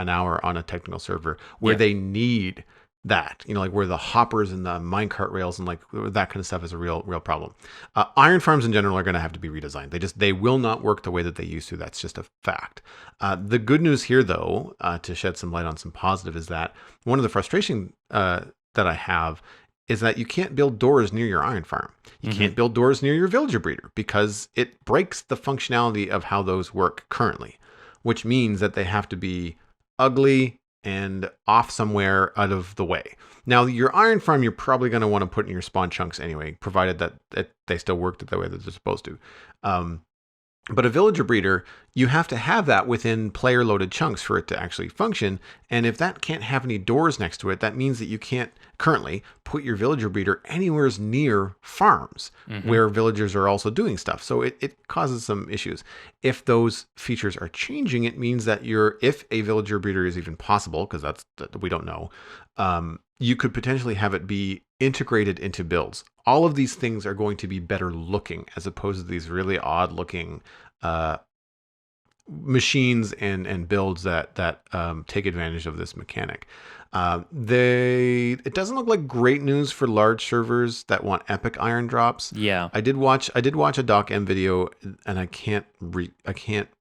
hour on a technical server where Yeah. they need that, like where the hoppers and the minecart rails and like that kind of stuff is a real problem. Iron farms in general are going to have to be redesigned. They will not work the way that they used to. That's just a fact. The good news here, though, to shed some light on some positive, is that one of the frustration that I have is that you can't build doors near your iron farm. You Hmm. can't build doors near your villager breeder because it breaks the functionality of how those work currently, which means that they have to be ugly and off somewhere out of the way. Now, your iron farm, you're probably going to want to put in your spawn chunks anyway, provided that they still work the way that they're supposed to. Um, but a villager breeder, you have to have that within player loaded chunks for it to actually function. And if that can't have any doors next to it, that means that you can't currently put your villager breeder anywhere near farms Hmm. where villagers are also doing stuff. So it causes some issues. If those features are changing, it means that if a villager breeder is even possible, because we don't know, you could potentially have it be integrated into builds. All of these things are going to be better looking as opposed to these really odd looking uh, machines and builds that take advantage of this mechanic. It doesn't look like great news for large servers that want epic iron drops. Yeah. I did watch a Doc M video, and I can't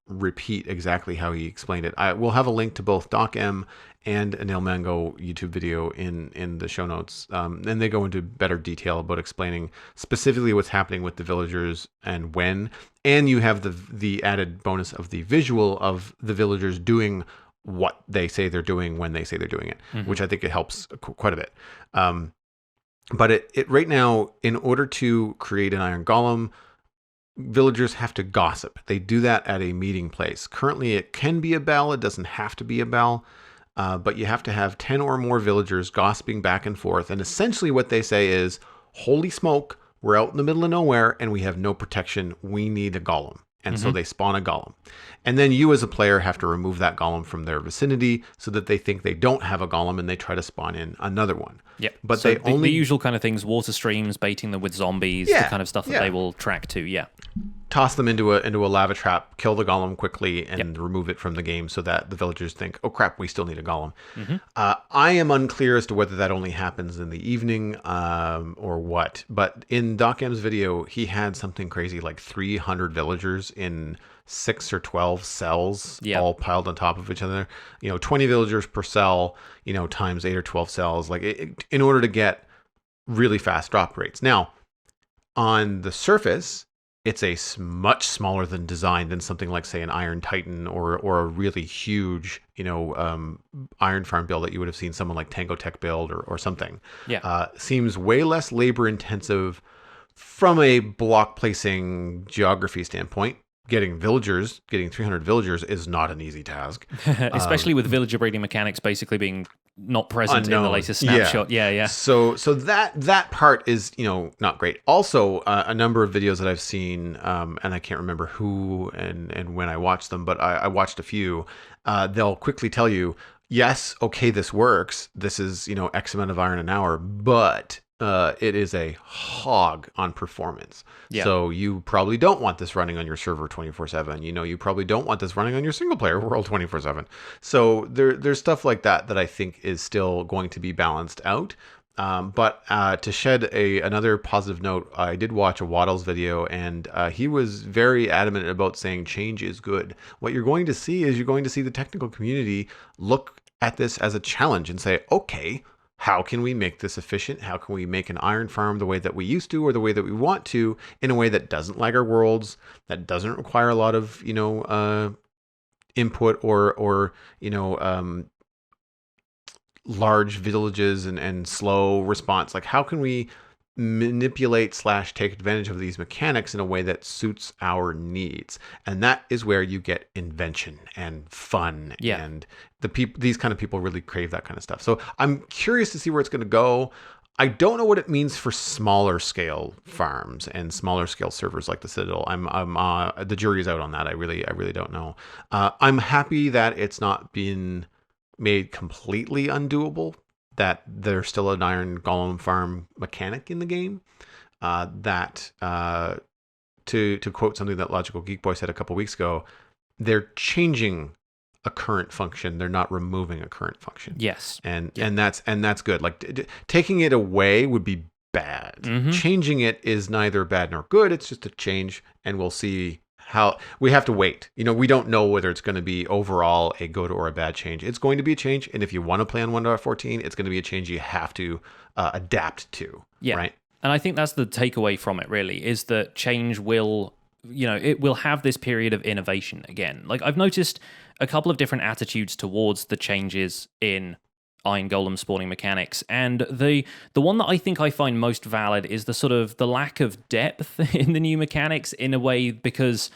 repeat exactly how he explained it. I will have a link to both Doc M and an El Mango YouTube video in the show notes, and they go into better detail about explaining specifically what's happening with the villagers and when. And you have the added bonus of the visual of the villagers doing what they say they're doing when they say they're doing it, Hmm. which I think it helps quite a bit. But it right now, in order to create an iron golem, villagers have to gossip. They do that at a meeting place. Currently, it can be a bell. It doesn't have to be a bell. But you have to have 10 or more villagers gossiping back and forth. And essentially, what they say is, holy smoke, we're out in the middle of nowhere and we have no protection. We need a golem. And so Hmm. they spawn a golem. And then you, as a player, have to remove that golem from their vicinity so that they think they don't have a golem and they try to spawn in another one. Yep. But So they the only, usual kind of things: water streams, baiting them with zombies, the yeah, kind of stuff that they yeah. will track to. Yeah. Toss them into a lava trap, kill the golem quickly, Yep. and remove it from the game so that the villagers think, oh crap, we still need a golem. Hmm. I am unclear as to whether that only happens in the evening or what. But in Doc M's video, he had something crazy like 300 villagers in 6 or 12 cells, Yeah. all piled on top of each other. 20 villagers per cell, times 8 or 12 cells, like in order to get really fast drop rates. Now, on the surface, it's much smaller than design than something like, say, an Iron Titan or a really huge, Iron Farm build that you would have seen someone like Tango Tech build or something. Yeah. Seems way less labor intensive from a block placing geography standpoint. Getting 300 villagers is not an easy task. Especially with villager breeding mechanics basically being not present in the Unknown. latest Yeah. snapshot. Yeah, yeah. So that part is not great. Also, a number of videos that I've seen, and I can't remember who and when I watched them, but I watched a few. They'll quickly tell you, yes, okay, this works. This is X amount of iron an hour, but it is a hog on performance. Yeah. So you probably don't want this running on your server 24/7. You probably don't want this running on your single player world 24/7. So there's stuff like that I think is still going to be balanced out. But to shed another positive note, I did watch a Waddles video, and he was very adamant about saying change is good. What you're going to see is the technical community look at this as a challenge and say, okay, how can we make this efficient? How can we make an iron farm the way that we used to or the way that we want to, in a way that doesn't lag our worlds, that doesn't require a lot of, input or large villages and slow response? Like, how can we manipulate slash take advantage of these mechanics in a way that suits our needs, and that is where you get invention and fun. Yeah. And these kind of people really crave that kind of stuff. So I'm curious to see where it's going to go. I don't know what it means for smaller scale farms and smaller scale servers like the Citadel. I'm the jury's out on that. I really don't know. I'm happy that it's not been made completely undoable, that there's still an iron golem farm mechanic in the game. To quote something that Logical Geek Boy said a couple weeks ago, they're changing a current function. They're not removing a current function. Yes. And that's good. Like taking it away would be bad. Mm-hmm. Changing it is neither bad nor good. It's just a change, and we'll see how. We have to wait. We don't know whether it's going to be overall a good or a bad change. It's going to be a change, and if you want to play on 1.14, it's going to be a change you have to adapt to. Yeah. Right. And I think that's the takeaway from it, really, is that change will, it will have this period of innovation again. Like, I've noticed a couple of different attitudes towards the changes in Iron Golem spawning mechanics, and the one that I think I find most valid is the sort of the lack of depth in the new mechanics, in a way, because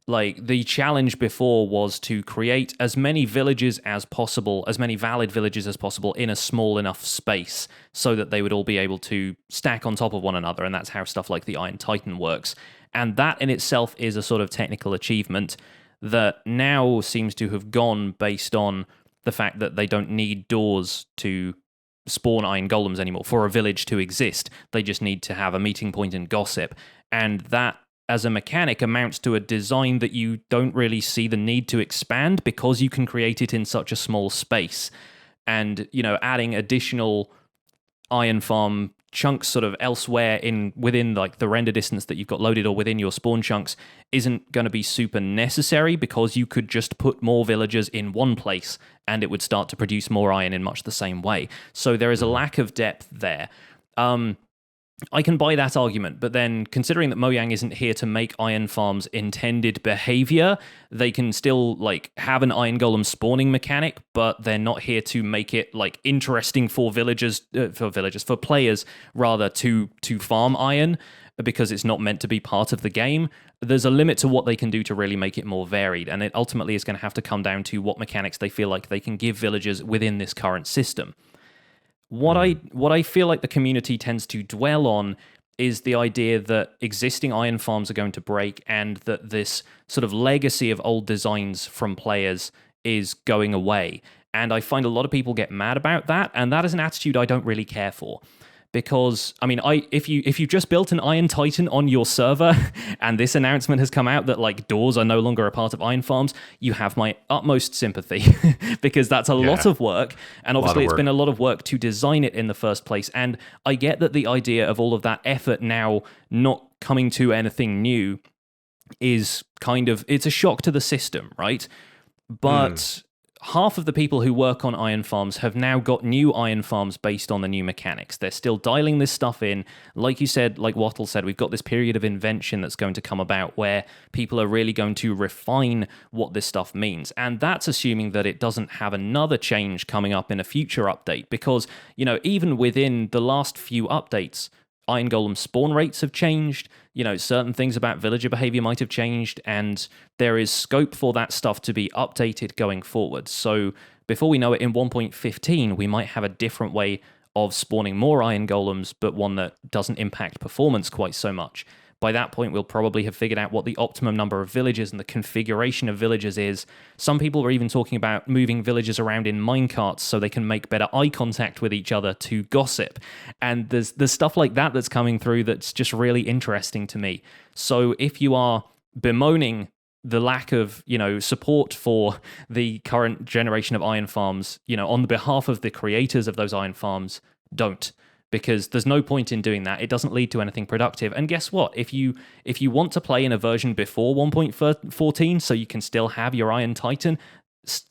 like the challenge before was to create as many villages as possible, as many valid villages as possible in a small enough space so that they would all be able to stack on top of one another, and that's how stuff like the Iron Titan works. And that in itself is a sort of technical achievement that now seems to have gone based on the fact that they don't need doors to spawn iron golems anymore for a village to exist. They just need to have a meeting point and gossip. And that, as a mechanic, amounts to a design that you don't really see the need to expand because you can create it in such a small space. And, adding additional iron farm chunks sort of elsewhere within like the render distance that you've got loaded, or within your spawn chunks, isn't going to be super necessary, because you could just put more villagers in one place and it would start to produce more iron in much the same way. So there is a lack of depth there. I can buy that argument, but then considering that Mojang isn't here to make iron farms intended behavior, they can still like have an iron golem spawning mechanic, but they're not here to make it like interesting for players rather, to farm iron, because it's not meant to be part of the game. There's a limit to what they can do to really make it more varied, and it ultimately is going to have to come down to what mechanics they feel like they can give villagers within this current system. What I feel like the community tends to dwell on is the idea that existing iron farms are going to break, and that this sort of legacy of old designs from players is going away. And I find a lot of people get mad about that, and that is an attitude I don't really care for. Because, I mean, if you just built an Iron Titan on your server and this announcement has come out that like doors are no longer a part of iron farms, you have my utmost sympathy, because that's a lot of work, and obviously it's been a lot of work to design it in the first place. And I get that the idea of all of that effort now not coming to anything new is kind of, it's a shock to the system, right? But half of the people who work on iron farms have now got new iron farms based on the new mechanics. They're still dialing this stuff in. Like you said, like Wattle said, we've got this period of invention that's going to come about where people are really going to refine what this stuff means. And that's assuming that it doesn't have another change coming up in a future update, because, even within the last few updates, Iron Golem spawn rates have changed, certain things about villager behavior might have changed, and there is scope for that stuff to be updated going forward. So before we know it, in 1.15, we might have a different way of spawning more Iron Golems, but one that doesn't impact performance quite so much. By that point, we'll probably have figured out what the optimum number of villagers and the configuration of villagers is. Some people are even talking about moving villagers around in minecarts so they can make better eye contact with each other to gossip. And there's stuff like that that's coming through that's just really interesting to me. So if you are bemoaning the lack of, support for the current generation of iron farms, on the behalf of the creators of those iron farms, don't. Because there's no point in doing that. It doesn't lead to anything productive. And guess what? If you want to play in a version before 1.14, so you can still have your Iron Titan,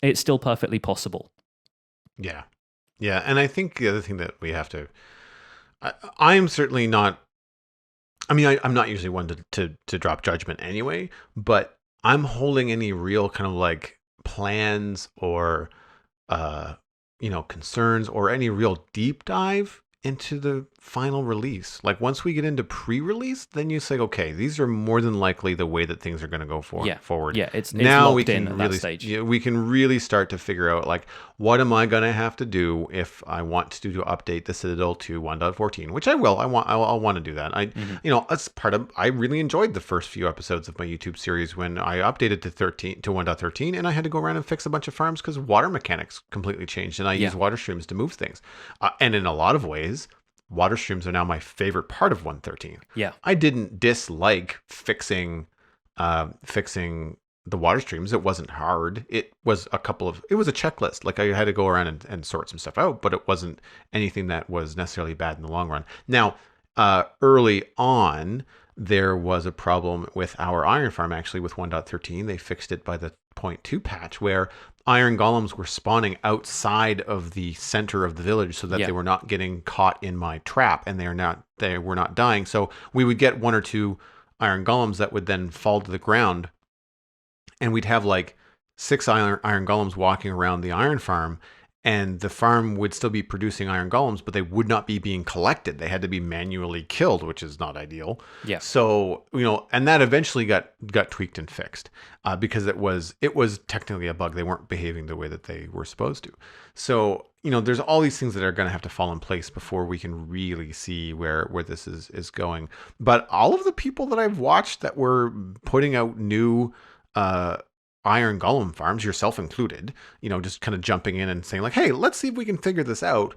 it's still perfectly possible. Yeah. And I think the other thing that we have to, I'm certainly not, I'm not usually one to drop judgment anyway, but I'm holding any real kind of like plans or, concerns or any real deep dive into the final release. Like once we get into pre-release, then you say, okay, these are more than likely the way that things are going to go forward. Yeah, it's now locked we can in at really, that stage. we can really start to figure out like what am I going to have to do if I want to update the Citadel to 1.14, which I will. I'll want to do that. As part of, I really enjoyed the first few episodes of my YouTube series when I updated to 1.13, and I had to go around and fix a bunch of farms because water mechanics completely changed, and I use water streams to move things. And in a lot of ways, water streams are now my favorite part of 1.13. Yeah. I didn't dislike fixing the water streams. It wasn't hard. It was a checklist. Like I had to go around and sort some stuff out, but it wasn't anything that was necessarily bad in the long run. Now, early on, there was a problem with our iron farm, actually, with 1.13. They fixed it by the 0.2 patch, where iron golems were spawning outside of the center of the village so that they were not getting caught in my trap, and they were not dying. So we would get 1 or 2 iron golems that would then fall to the ground, and we'd have like 6 iron golems walking around the iron farm, and the farm would still be producing iron golems, but they would not be being collected. They had to be manually killed, which is not ideal. Yeah. So, and that eventually got tweaked and fixed because it was technically a bug. They weren't behaving the way that they were supposed to. So, there's all these things that are going to have to fall in place before we can really see where this is going. But all of the people that I've watched that were putting out new iron golem farms, yourself included, just kind of jumping in and saying like, hey, let's see if we can figure this out.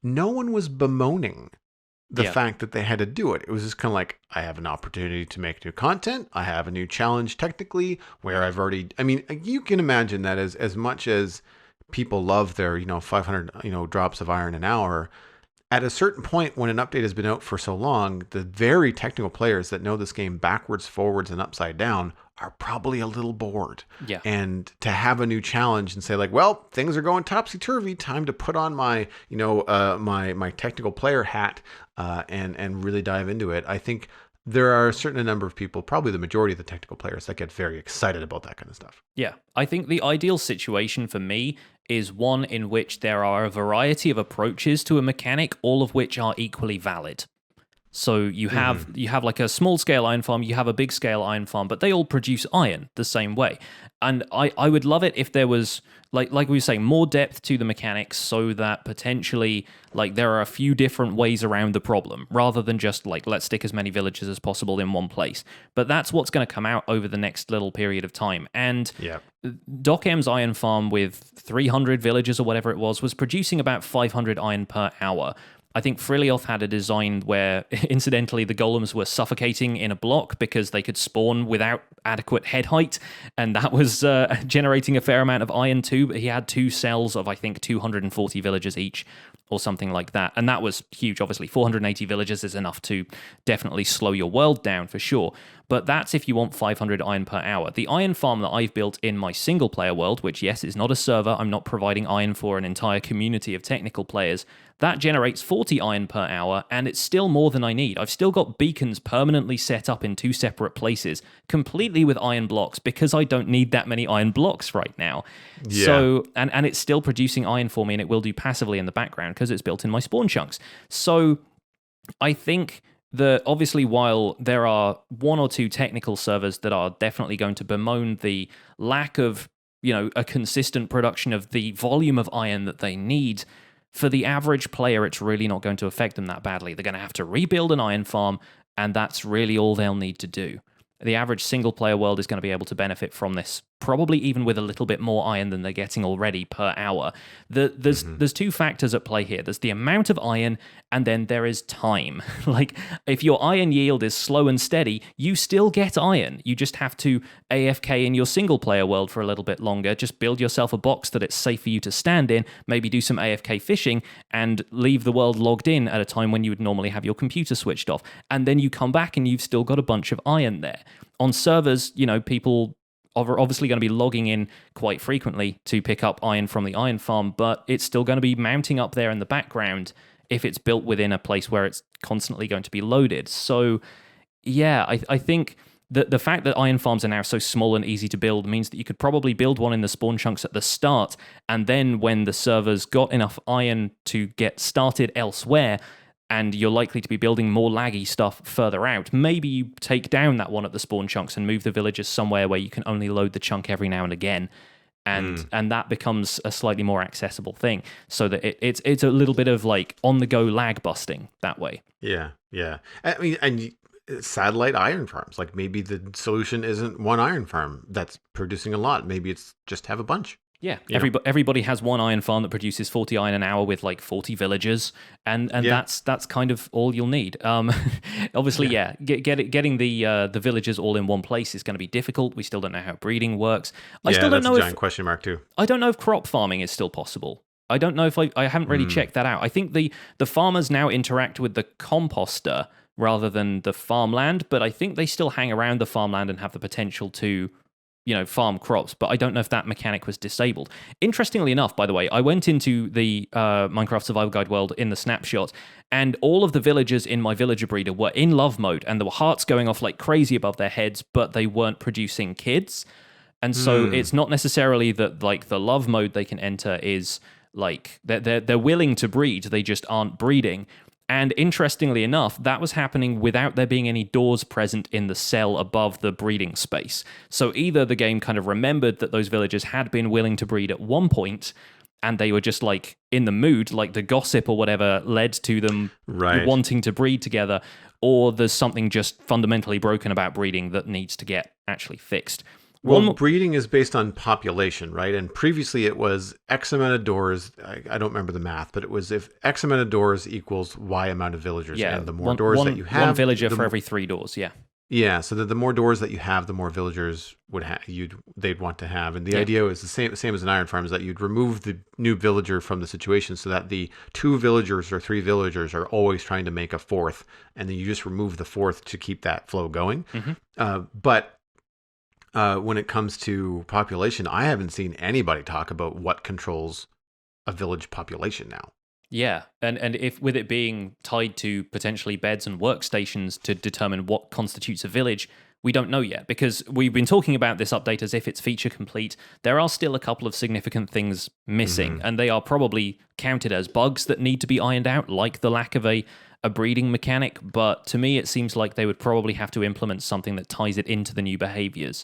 No one was bemoaning the fact that they had to do it. It was just kind of like, I have an opportunity to make new content. I have a new challenge technically where you can imagine that as much as people love their, 500, drops of iron an hour, at a certain point when an update has been out for so long, the very technical players that know this game backwards, forwards, and upside down are probably a little bored. Yeah. And to have a new challenge and say like, well, things are going topsy-turvy, time to put on my, my technical player hat and really dive into it. I think there are a certain number of people, probably the majority of the technical players, that get very excited about that kind of stuff. Yeah. I think the ideal situation for me is one in which there are a variety of approaches to a mechanic, all of which are equally valid. So you have like a small scale iron farm, you have a big scale iron farm, but they all produce iron the same way. And I would love it if there was, like we were saying, more depth to the mechanics so that potentially like there are a few different ways around the problem rather than just like let's stick as many villages as possible in one place. But that's what's going to come out over the next little period of time. And Doc M's iron farm with 300 villages or whatever it was producing about 500 iron per hour. I think Frilioth had a design where, incidentally, the golems were suffocating in a block because they could spawn without adequate head height, and that was generating a fair amount of iron too, but he had 2 cells of, I think, 240 villagers each, or something like that, and that was huge, obviously. 480 villagers is enough to definitely slow your world down, for sure, but that's if you want 500 iron per hour. The iron farm that I've built in my single-player world, which, yes, is not a server, I'm not providing iron for an entire community of technical players, that generates 40 iron per hour, and it's still more than I need. I've still got beacons permanently set up in 2 separate places, completely with iron blocks, because I don't need that many iron blocks right now. Yeah. So, and it's still producing iron for me, and it will do passively in the background because it's built in my spawn chunks. So I think that obviously while there are 1 or 2 technical servers that are definitely going to bemoan the lack of, a consistent production of the volume of iron that they need, for the average player, it's really not going to affect them that badly. They're going to have to rebuild an iron farm, and that's really all they'll need to do. The average single-player world is going to be able to benefit from this, probably even with a little bit more iron than they're getting already per hour. There's 2 factors at play here. There's the amount of iron, and then there is time. Like, if your iron yield is slow and steady, you still get iron. You just have to AFK in your single-player world for a little bit longer. Just build yourself a box that it's safe for you to stand in, maybe do some AFK fishing, and leave the world logged in at a time when you would normally have your computer switched off. And then you come back and you've still got a bunch of iron there. On servers, people are obviously going to be logging in quite frequently to pick up iron from the iron farm, but it's still going to be mounting up there in the background if it's built within a place where it's constantly going to be loaded. So, yeah, I think that the fact that iron farms are now so small and easy to build means that you could probably build one in the spawn chunks at the start, and then when the servers got enough iron to get started elsewhere, and you're likely to be building more laggy stuff further out. Maybe you take down that one at the spawn chunks and move the villagers somewhere where you can only load the chunk every now and again. And that becomes a slightly more accessible thing, so that it's a little bit of like on the go lag busting that way. Yeah. I mean, and satellite iron farms. Like maybe the solution isn't one iron farm that's producing a lot. Maybe it's just have a bunch. Yeah, everybody has one iron farm that produces 40 iron an hour with like 40 villagers, and that's kind of all you'll need. Obviously, getting the villagers all in one place is going to be difficult. We still don't know how breeding works. I still don't know that's a giant question mark too. I don't know if crop farming is still possible. I don't know if I haven't really checked that out. I think the farmers now interact with the composter rather than the farmland, but I think they still hang around the farmland and have the potential to, farm crops, but I don't know if that mechanic was disabled. Interestingly enough, by the way, I went into the Minecraft Survival Guide world in the snapshot, and all of the villagers in my villager breeder were in love mode, and there were hearts going off like crazy above their heads, but they weren't producing kids. And so it's not necessarily that like the love mode they can enter is like they're willing to breed, they just aren't breeding. And interestingly enough, that was happening without there being any doors present in the cell above the breeding space. So either the game kind of remembered that those villagers had been willing to breed at one point, and they were just like in the mood, like the gossip or whatever led to them wanting to breed together, or there's something just fundamentally broken about breeding that needs to get actually fixed. Well, breeding is based on population, right? And previously it was X amount of doors. I don't remember the math, but it was if X amount of doors equals Y amount of villagers. Yeah, and the more doors that you have, one villager for every 3 doors. Yeah. Yeah, so that the more doors that you have, the more villagers they'd want to have. And the idea is the same as an iron farm, is that you'd remove the new villager from the situation so that the 2 villagers or 3 villagers are always trying to make a 4th, and then you just remove the 4th to keep that flow going. But when it comes to population, I haven't seen anybody talk about what controls a village population now. Yeah, and if with it being tied to potentially beds and workstations to determine what constitutes a village, we don't know yet, because we've been talking about this update as if it's feature complete. There are still a couple of significant things missing, and they are probably counted as bugs that need to be ironed out, like the lack of a breeding mechanic, but to me it seems like they would probably have to implement something that ties it into the new behaviors.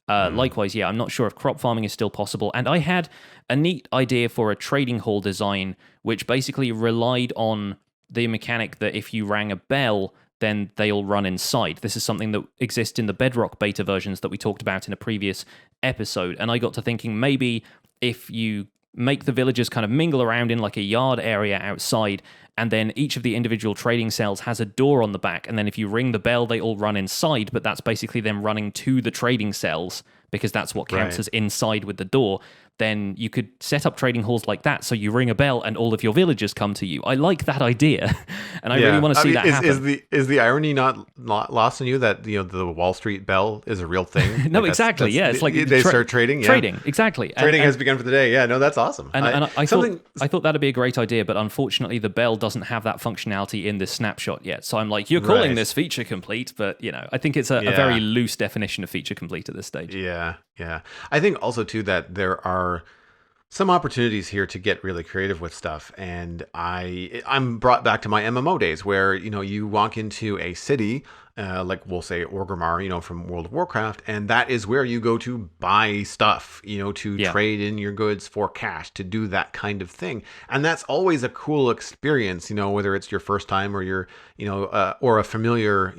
Likewise, yeah, I'm not sure if crop farming is still possible, and I had a neat idea for a trading hall design which basically relied on the mechanic that if you rang a bell, then they'll run inside. This is something that exists in the Bedrock beta versions that we talked about in a previous episode, and I got to thinking maybe if you make the villagers kind of mingle around in like a yard area outside, and then each of the individual trading cells has a door on the back, and then if you ring the bell, they all run inside, but that's basically them running to the trading cells, because that's what counts as inside with the door. Then you could set up trading halls like that, so you ring a bell and all of your villagers come to you. I like that idea, and I really want to see that happen. Is the irony not lost on you that the Wall Street bell is a real thing? No, exactly. Yeah, it's like they start trading. Yeah. Trading, exactly. Trading has begun for the day. Yeah, no, that's awesome. And I thought that'd be a great idea, but unfortunately, the bell doesn't have that functionality in this snapshot yet. So I'm like, you're calling this feature complete, but I think it's a very loose definition of feature complete at this stage. Yeah. I think also too that there are some opportunities here to get really creative with stuff, and I'm brought back to my MMO days where you walk into a city, like we'll say Orgrimmar, from World of Warcraft, and that is where you go to buy stuff, to trade in your goods for cash, to do that kind of thing, and that's always a cool experience, whether it's your first time or your or a familiar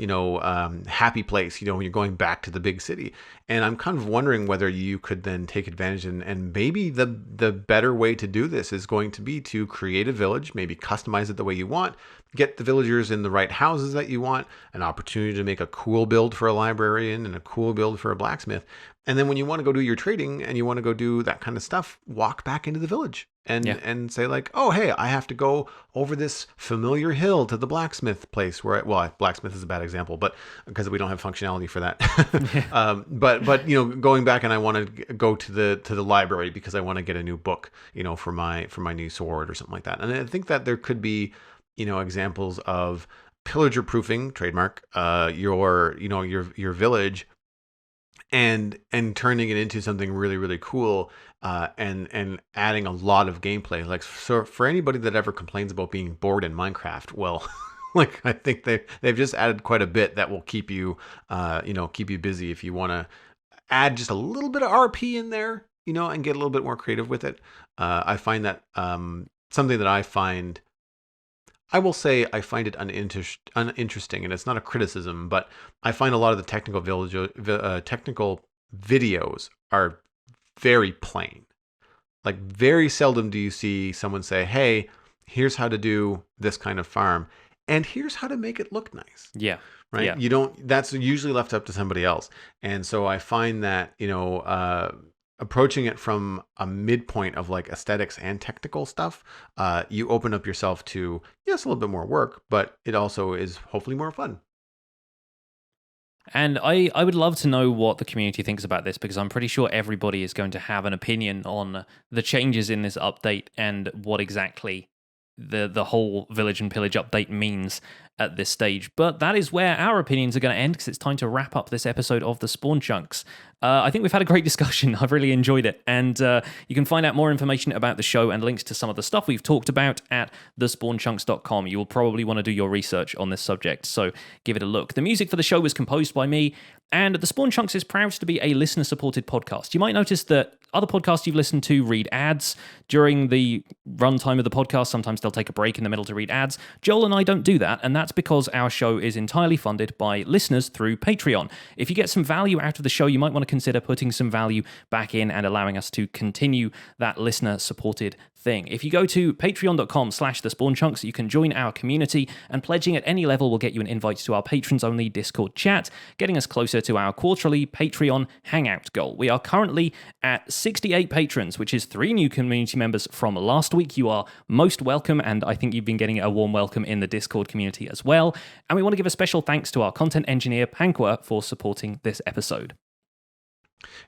happy place, when you're going back to the big city. And I'm kind of wondering whether you could then take advantage, and maybe the better way to do this is going to be to create a village, maybe customize it the way you want, get the villagers in the right houses that you want, an opportunity to make a cool build for a librarian and a cool build for a blacksmith. And then when you want to go do your trading and you want to go do that kind of stuff, walk back into the village and say like, oh, hey, I have to go over this familiar hill to the blacksmith place blacksmith is a bad example, but because we don't have functionality for that. But going back, and I want to go to the library because I want to get a new book, for my new sword or something like that. And I think that there could be, examples of pillager proofing, trademark, your village, and turning it into something really, really cool, and adding a lot of gameplay. Like, so for anybody that ever complains about being bored in Minecraft, well, Like I think they've just added quite a bit that will keep you keep you busy if you want to add just a little bit of RP in there, and get a little bit more creative with it. I find that something that I will say I find it uninteresting, and it's not a criticism, but I find a lot of the technical videos are very plain. Like very seldom do you see someone say, "Hey, here's how to do this kind of farm, and here's how to make it look nice." Yeah. Right? Yeah. You don't. That's usually left up to somebody else, and so I find that approaching it from a midpoint of like aesthetics and technical stuff, you open up yourself to, yes, a little bit more work, but it also is hopefully more fun. And I would love to know what the community thinks about this, because I'm pretty sure everybody is going to have an opinion on the changes in this update and what exactly the whole Village and Pillage update means at this stage. But that is where our opinions are going to end, because it's time to wrap up this episode of the Spawn Chunks. I think we've had a great discussion. I've really enjoyed it. And you can find out more information about the show and links to some of the stuff we've talked about at thespawnchunks.com. You will probably want to do your research on this subject, so give it a look. The music for the show was composed by me, and The Spawn Chunks is proud to be a listener-supported podcast. You might notice that other podcasts you've listened to read ads during the runtime of the podcast. Sometimes they'll take a break in the middle to read ads. Joel and I don't do that, and that's because our show is entirely funded by listeners through Patreon. If you get some value out of the show, you might want to consider putting some value back in and allowing us to continue that listener-supported thing. If you go to patreon.com/thespawnchunks, you can join our community, and pledging at any level will get you an invite to our patrons-only Discord chat, getting us closer to our quarterly Patreon Hangout goal. We are currently at 68 patrons, which is 3 new community members from last week. You are most welcome, and I think you've been getting a warm welcome in the Discord community as well. And we want to give a special thanks to our content engineer, Pankwa, for supporting this episode.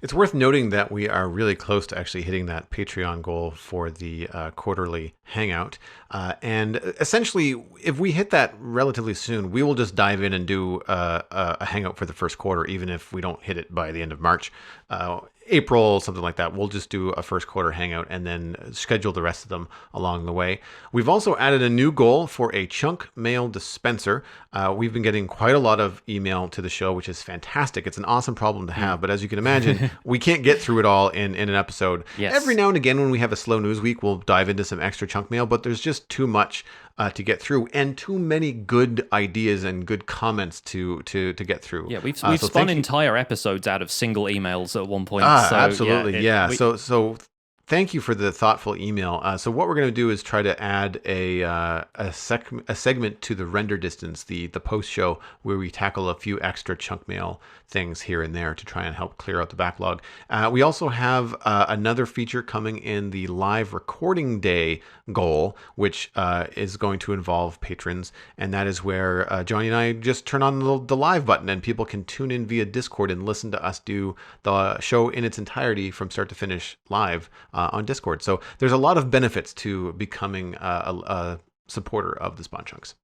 It's worth noting that we are really close to actually hitting that Patreon goal for the quarterly hangout. And essentially, if we hit that relatively soon, we will just dive in and do a hangout for the first quarter, even if we don't hit it by the end of March. April, something like that. We'll just do a first quarter hangout and then schedule the rest of them along the way. We've also added a new goal for a chunk mail dispenser. We've been getting quite a lot of email to the show, which is fantastic. It's an awesome problem to have, but as you can imagine, we can't get through it all in an episode. Yes. Every now and again, when we have a slow news week, we'll dive into some extra chunk mail, but there's just too much to get through, and too many good ideas and good comments to get through. Yeah, we've spun entire episodes out of single emails at one point. So, absolutely, yeah. So thank you for the thoughtful email. So what we're going to do is try to add a segment to the render distance, the post show, where we tackle a few extra chunk mail things here and there to try and help clear out the backlog. We also have another feature coming in the live recording day goal, which is going to involve patrons, and that is where Jonny and I just turn on the live button, and people can tune in via Discord and listen to us do the show in its entirety from start to finish live on Discord. So there's a lot of benefits to becoming a supporter of the Spawn Chunks.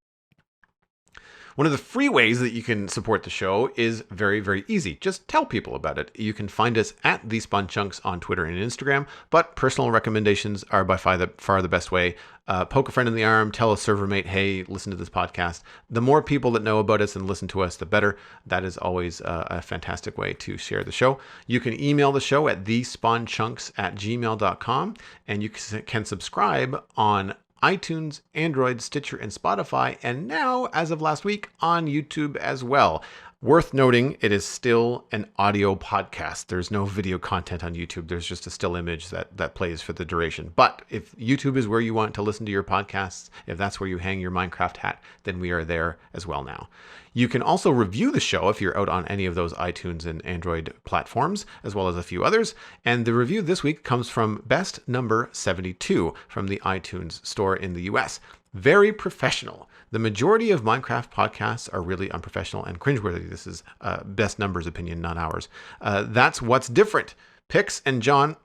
One of the free ways that you can support the show is very, very easy. Just tell people about it. You can find us at The Spawn Chunks on Twitter and Instagram, but personal recommendations are by far the best way. Poke a friend in the arm, tell a server mate, hey, listen to this podcast. The more people that know about us and listen to us, the better. That is always a fantastic way to share the show. You can email the show at thespawnchunks@gmail.com, and you can subscribe on iTunes, Android, Stitcher, and Spotify, and now, as of last week, on YouTube as well. Worth noting, it is still an audio podcast. There's no video content on YouTube. There's just a still image that plays for the duration. But if YouTube is where you want to listen to your podcasts, if that's where you hang your Minecraft hat, then we are there as well now. You can also review the show if you're out on any of those iTunes and Android platforms, as well as a few others. And the review this week comes from Best Number 72 from the iTunes store in the US. Very professional. The majority of Minecraft podcasts are really unprofessional and cringeworthy. This is Best Number's opinion, not ours. That's what's different. Pix and Joel,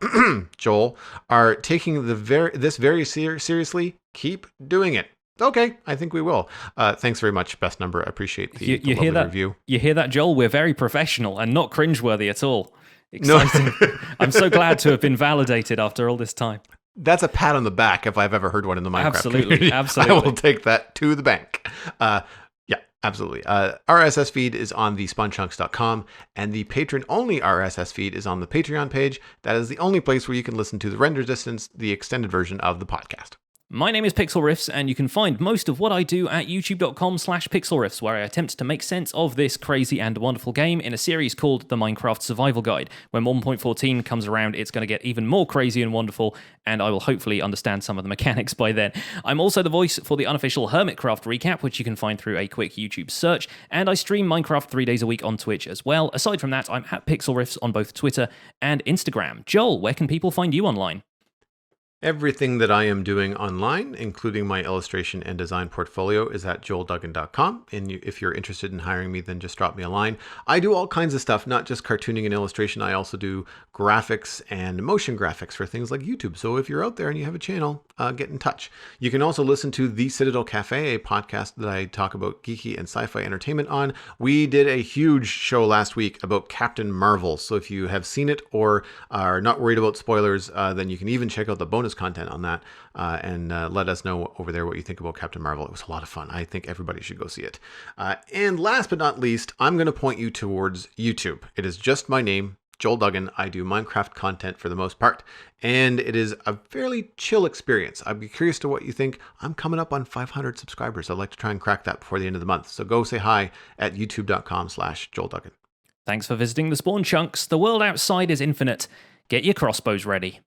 are taking this very seriously. Keep doing it. Okay, I think we will. Thanks very much, Best Number. I appreciate the lovely review. You hear that, Joel? We're very professional and not cringeworthy at all. Exciting. No. I'm so glad to have been validated after all this time. That's a pat on the back if I've ever heard one in the Minecraft Absolutely, community. absolutely. I will take that to the bank. Yeah, absolutely. RSS feed is on the spunchunks.com, and the patron-only RSS feed is on the Patreon page. That is the only place where you can listen to the render distance, the extended version of the podcast. My name is Pixel Riffs, and you can find most of what I do at youtube.com/pixelriffs, where I attempt to make sense of this crazy and wonderful game in a series called the Minecraft Survival Guide. When 1.14 comes around, it's going to get even more crazy and wonderful, and I will hopefully understand some of the mechanics by then. I'm also the voice for the unofficial Hermitcraft recap, which you can find through a quick YouTube search, and I stream Minecraft 3 days a week on Twitch as well. Aside from that, I'm at Pixel Riffs on both Twitter and Instagram. Joel, where can people find you online? Everything that I am doing online, including my illustration and design portfolio, is at joelduggan.com. And if you're interested in hiring me, then just drop me a line. I do all kinds of stuff, not just cartooning and illustration. I also do graphics and motion graphics for things like YouTube. So if you're out there and you have a channel, get in touch. You can also listen to The Citadel Cafe, a podcast that I talk about geeky and sci-fi entertainment on. We did a huge show last week about Captain Marvel. So if you have seen it or are not worried about spoilers, then you can even check out the bonus content on that and let us know over there what you think about Captain Marvel. It was a lot of fun. I think everybody should go see it. And last but not least, I'm going to point you towards YouTube. It is just my name, Joel Duggan. I do Minecraft content for the most part, and it is a fairly chill experience. I'd be curious to what you think. I'm coming up on 500 subscribers. I'd like to try and crack that before the end of the month. So go say hi at youtube.com/Joel Duggan. Thanks for visiting the Spawn Chunks. The world outside is infinite. Get your crossbows ready.